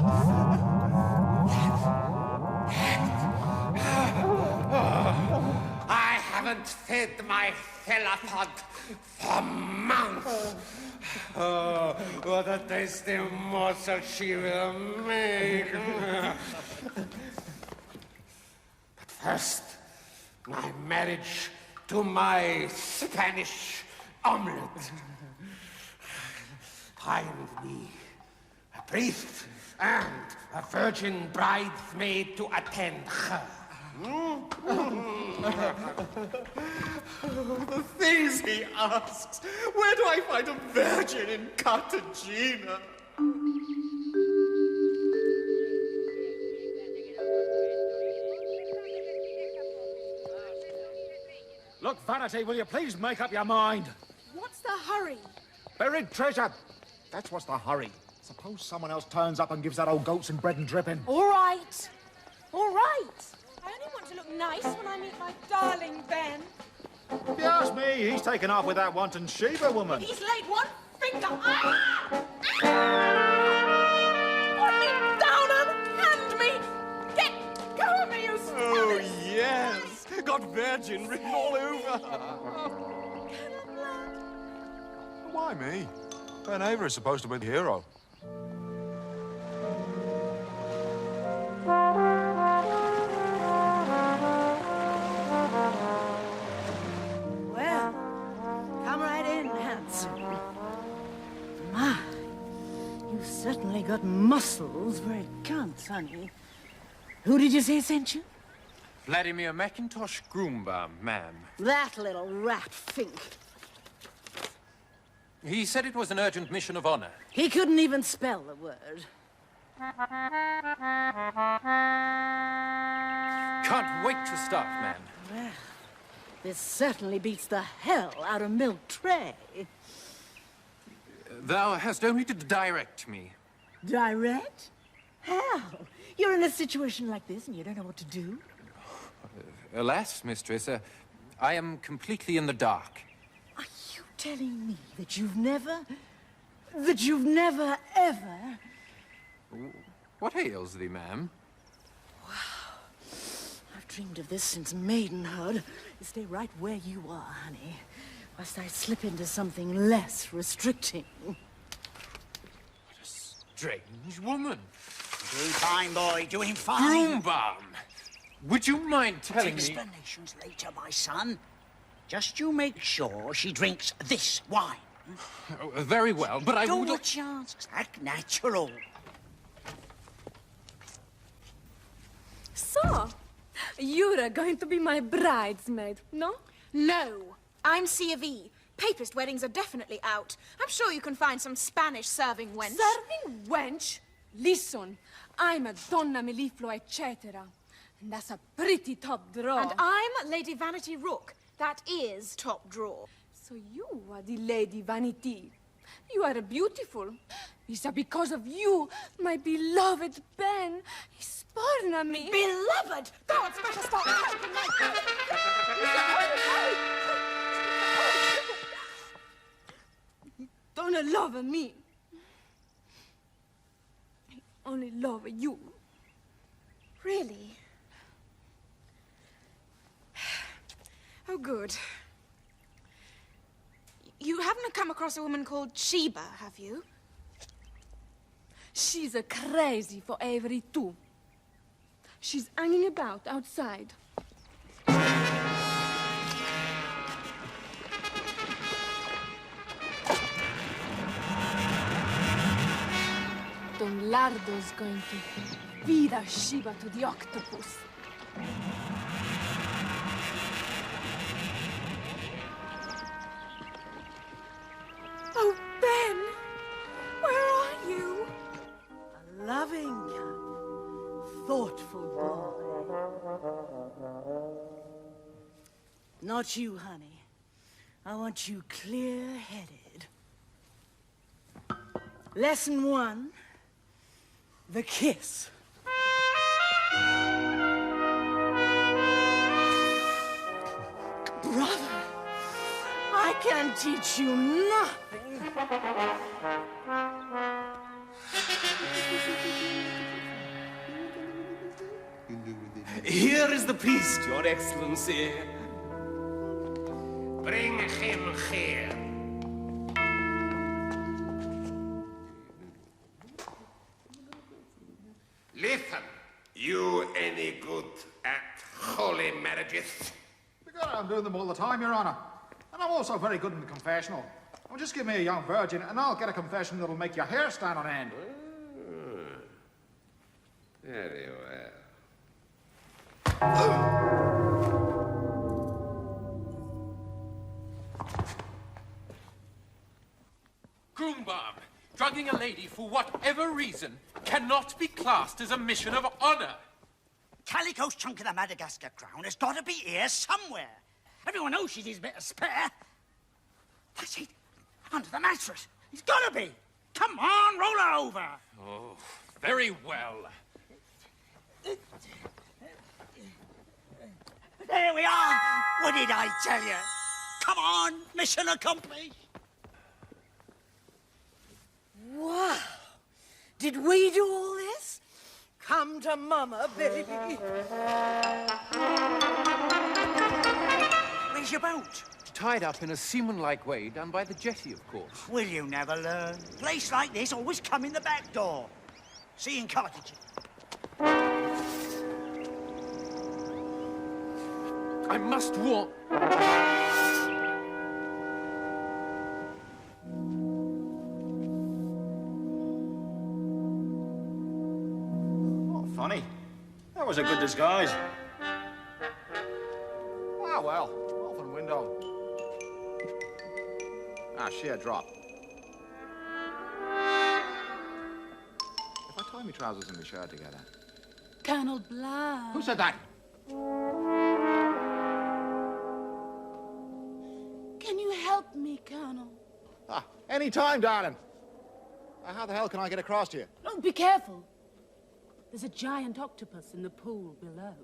I haven't fed my cephalopod for months. Oh, what a tasty morsel she will make. But first, my marriage to my Spanish omelette. Find me a priest and a virgin bridesmaid to attend her. The things he asks. Where do I find a virgin in Cartagena? Look, Vanity, will you please make up your mind? What's the hurry? Buried treasure. That's what's the hurry. Suppose someone else turns up and gives that old goat some bread and dripping. All right. All right. I only want to look nice when I meet my darling Ben. If you ask me, he's taken off with that wanton Sheba woman. He's laid one finger. Ah! Put me down and hand me. Get go of me, you Oh, yes. Got virgin written all over. Why me? Ben Avery's supposed to be the hero. Well, come right in, handsome. My, you've certainly got muscles where it counts, honey. Who did you say sent you? Vladimir McIntosh Groombaum, ma'am. That little rat fink. He said it was an urgent mission of honor. He couldn't even spell the word. Can't wait to start, ma'am. Well, this certainly beats the hell out of milk tray. Thou hast only to direct me. Direct? How? You're in a situation like this and you don't know what to do? Alas, mistress, I am completely in the dark. Are you telling me that you've never ever... What ails thee, ma'am? Wow. I've dreamed of this since maidenhood. You stay right where you are, honey, whilst I slip into something less restricting. What a strange woman. Doing fine, boy, doing fine. Groombaum! Would you mind telling me... Explanations later, my son. Just you make sure she drinks this wine. Oh, very well, but I don't would... Don't chance. Act natural. So, you're going to be my bridesmaid, no? No. I'm C of E. Papist weddings are definitely out. I'm sure you can find some Spanish-serving wench. Serving wench? Listen, I'm a donna mellifluo, etc. And that's a pretty top drawer. And I'm Lady Vanity Rook. That is top drawer. So you are the Lady Vanity. You are beautiful. It's because of you, my beloved Ben is born on me. Beloved? God, it's better start helping Don't love me. I only love you. Really? Oh, good. You haven't come across a woman called Sheba, have you? She's crazy for Avery, too. She's hanging about outside. Don Lardo's going to feed a Sheba to the octopus. Oh, Ben! Where are you? A loving, thoughtful boy. Not you, honey. I want you clear-headed. Lesson 1, the kiss. Brother, I can teach you nothing. Here is the priest, Your Excellency. Bring him here. Listen, you any good at holy marriages? I'm doing them all the time, Your Honor. And I'm also very good in the confessional. Well, just give me a young virgin and I'll get a confession that'll make your hair stand on end. Very well. Groombaum, drugging a lady for whatever reason cannot be classed as a mission of honor. Calico's chunk of the Madagascar crown has got to be here somewhere. Everyone knows she's his bit of spare. That's it. Under the mattress. It's got to be. Come on, roll her over. Oh, very well. There we are. What did I tell you? Come on, mission accomplished. Wow. Did we do all this? Come to Mama, baby. Where's your boat? Tied up in a seaman-like way down by the jetty, of course. Will you never learn? Place like this always come in the back door. See you in Carthage. I must warn... Oh, funny. That was a good disguise. Ah, well, open window. Ah, sheer drop. If I tie my trousers and my shirt together. Colonel Blanc. Who said that? Can you help me, Colonel? Ah, any time, darling. How the hell can I get across to you? Oh, be careful. There's a giant octopus in the pool below.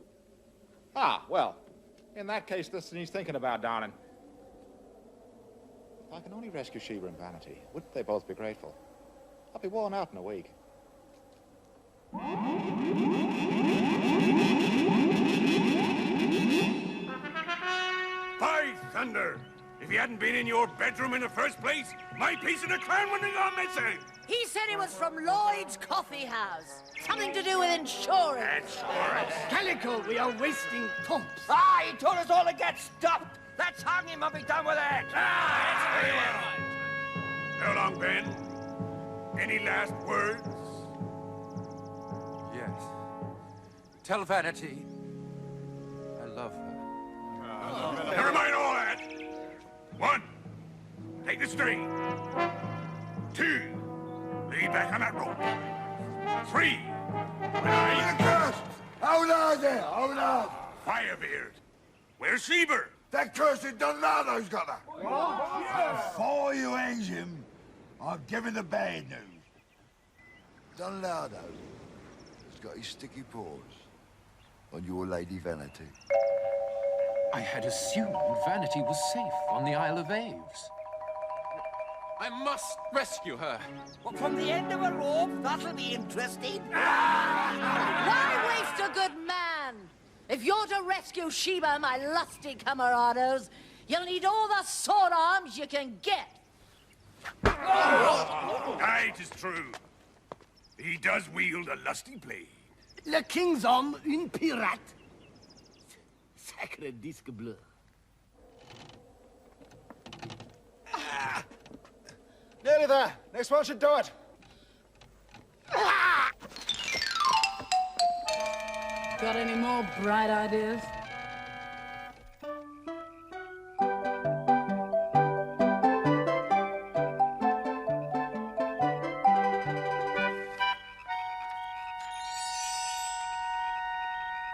Ah, well, in that case, listen, he's thinking about, darling. If I can only rescue Sheba and Vanity, wouldn't they both be grateful? I'll be worn out in a week. By thunder! If he hadn't been in your bedroom in the first place, my piece of the crown wouldn't have gone missing! He said he was from Lloyd's Coffee House. Something to do with insurance. Insurance? Calico, we are wasting pumps. Ah, he told us all to get stopped. Let's hang him and be done with it. Ah, very well. How long, Ben? Any last words? Yes. Tell Vanity I love her. Never mind all that. 1, take the string. 2, lead back on that rope. 3, when I... Hold on there, hold on. Firebeard, where's Sheba? That cursed Donado's got her. Before you hang him, I'm giving the bad news. Donado has got his sticky paws on your Lady Vanity. I had assumed Vanity was safe on the Isle of Aves. I must rescue her. Well, from the end of a rope, that'll be interesting. Why waste a good man? If you're to rescue Sheba, my lusty camarados, you'll need all the sword arms you can get. Aye, 'tis true. He does wield a lusty blade. Le king's homme, une pirate. Sacre disque bleu. Nearly there. Next one should do it. Got any more bright ideas?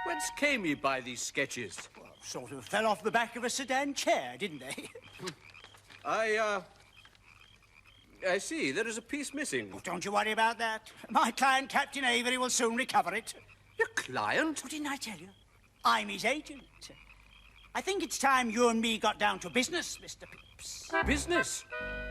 Whence came ye by these sketches? Well, sort of fell off the back of a sedan chair, didn't they? I see. There is a piece missing. Oh, don't you worry about that. My client, Captain Avery, will soon recover it. Your client? Oh, didn't I tell you? I'm his agent. I think it's time you and me got down to business, Mr. Pepys. Business?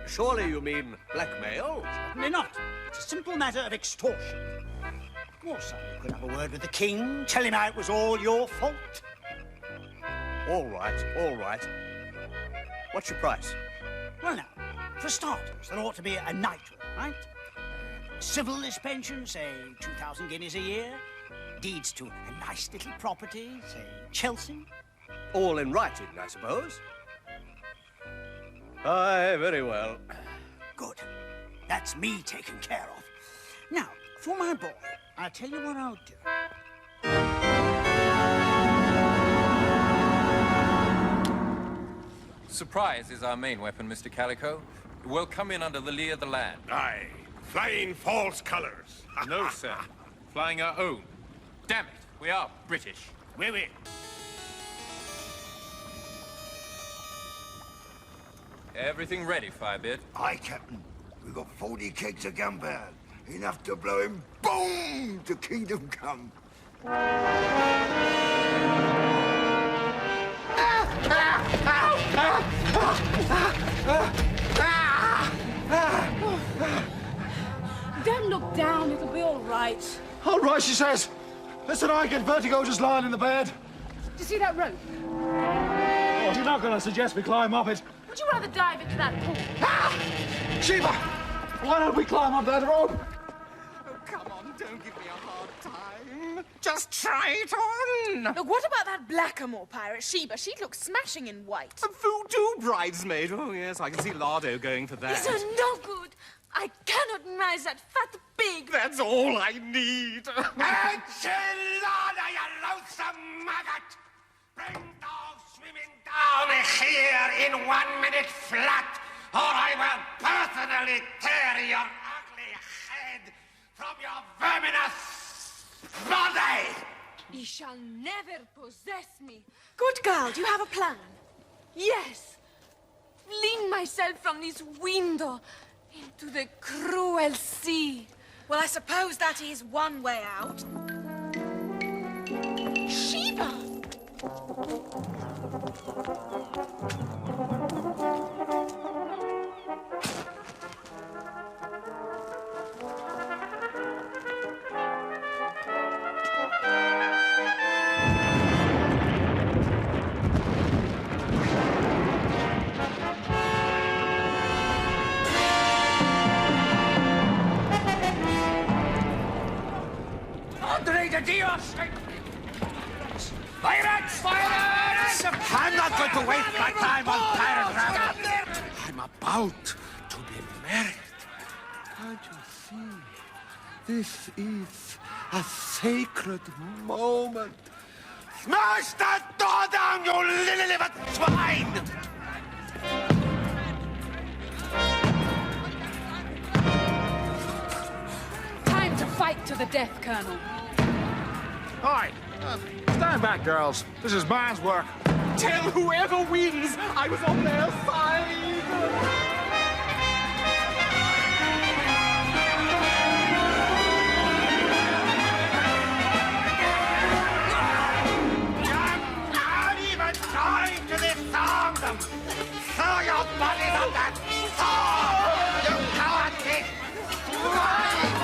Surely you mean blackmail? Certainly not. It's a simple matter of extortion. Of course, I could have a word with the king, tell him how it was all your fault. All right, all right. What's your price? Well, now, for starters, there ought to be a knighthood, right? Civil list pension, say 2,000 guineas a year. Deeds to a nice little property, say Chelsea. All in writing, I suppose. Aye, very well. Good. That's me taken care of. Now, for my boy, I'll tell you what I'll do. Surprise is our main weapon, Mr. Calico. We'll come in under the lee of the land. Aye, flying false colours. No, sir. Flying our own. Damn it, we are British. Oui, oui. Everything ready, Firebeard? Aye, Captain. We've got 40 kegs of gunpowder. Enough to blow him, boom, to kingdom come. Don't look down, it'll be all right. All right, she says. Listen, I get vertigo just lying in the bed. Do you see that rope? Oh, you're not going to suggest we climb up it. Would you rather dive into that pool? Sheba, why don't we climb up that rope? Oh, come on, don't give me a hard time. Just try it on. Look, what about that blackamoor pirate, Sheba? She'd look smashing in white. A voodoo bridesmaid. Oh, yes, I can see Lardo going for that. These are no good. I cannot manage that fat pig. That's all I need. Enchilada, you loathsome maggot! Bring those swimming down here in 1 minute flat, or I will personally tear your ugly head from your verminous body! He shall never possess me. Good girl, do you have a plan? Yes. Fling myself from this window into the cruel sea. Well, I suppose that is one way out. Sheba! Dios! Pirates! Pirates! I'm not going to waste my time on pirate rabbits. I'm about to be married. Can't you see? This is a sacred moment. Smash that door down, you lily-livered swine! Time to fight to the death, Colonel. Hi. Stand back, girls. This is man's work. Tell whoever wins I was on their side. You're not even trying to disarm them. Throw your bodies on that sword, you cowardly swine!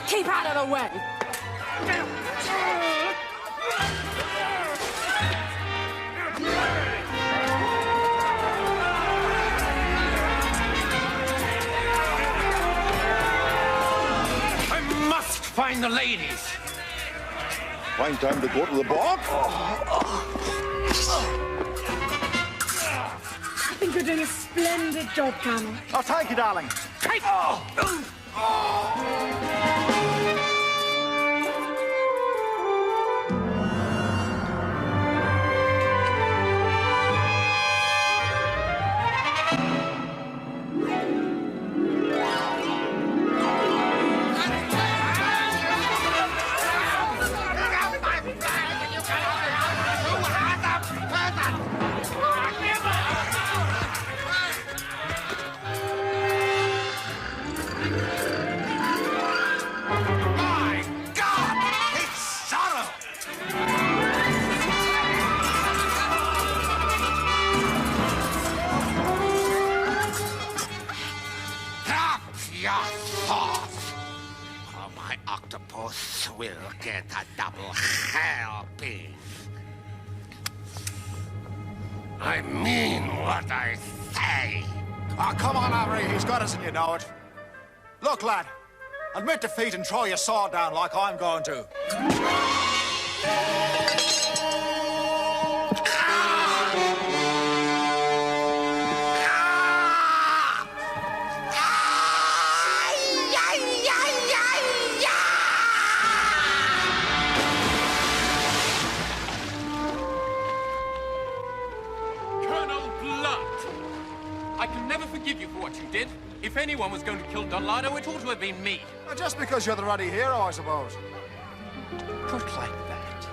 Keep out of the way! I must find the ladies. Find time to go to the bar? I think you're doing a splendid job, Colonel. Oh, thank you, darling. Will get a double helping. I mean what I say. Oh, come on, Avery. He's got us and you know it. Look, lad. Admit defeat and throw your sword down like I'm going to. Forgive you for what you did. If anyone was going to kill Don Lardo, it ought to have been me. Just because you're the ruddy hero, I suppose. Put like that.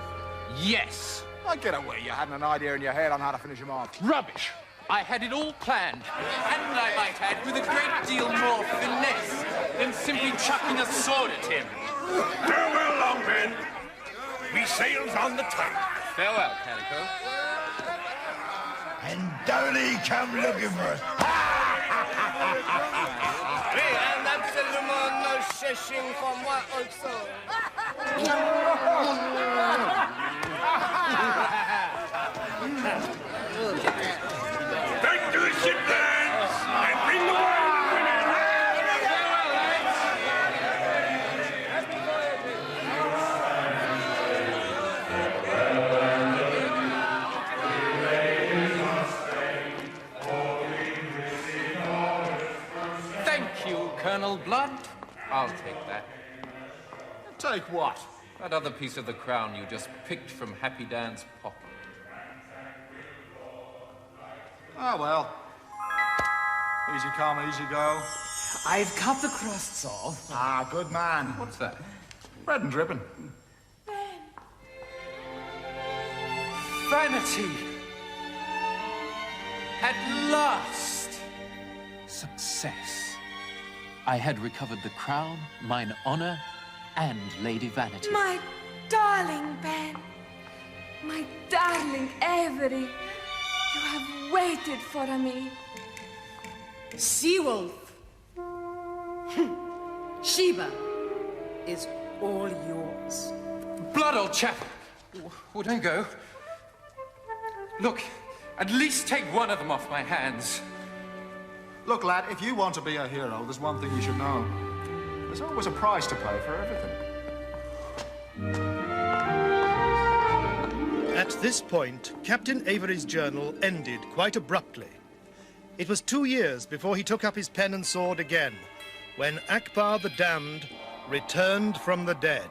Yes. I get away. You hadn't an idea in your head on how to finish him off. Rubbish. I had it all planned. And I might add, with a great deal more finesse than simply chucking a sword at him. Farewell, long men. We sails on the tide. Farewell, Calico. And don't he come looking for us? Hey, and that's the want no shishing from what also. Back to the ship, lads, and bring the wine. Thank you, Colonel Blood. I'll take that. Take what? That other piece of the crown you just picked from Happy Dan's pocket. Oh, well. Easy come, easy go. I've cut the crusts off. Ah, good man. What's that? Bread and dripping. Vanity! At last! Success. I had recovered the crown, mine honor, and Lady Vanity. My darling Ben. My darling Avery. You have waited for me. Seawolf. Sheba is all yours. Blood, old chap! Oh, don't go. Look, at least take one of them off my hands. Look, lad, if you want to be a hero, there's one thing you should know. There's always a price to pay for everything. At this point, Captain Avery's journal ended quite abruptly. It was 2 years before he took up his pen and sword again, when Akbar the Damned returned from the dead.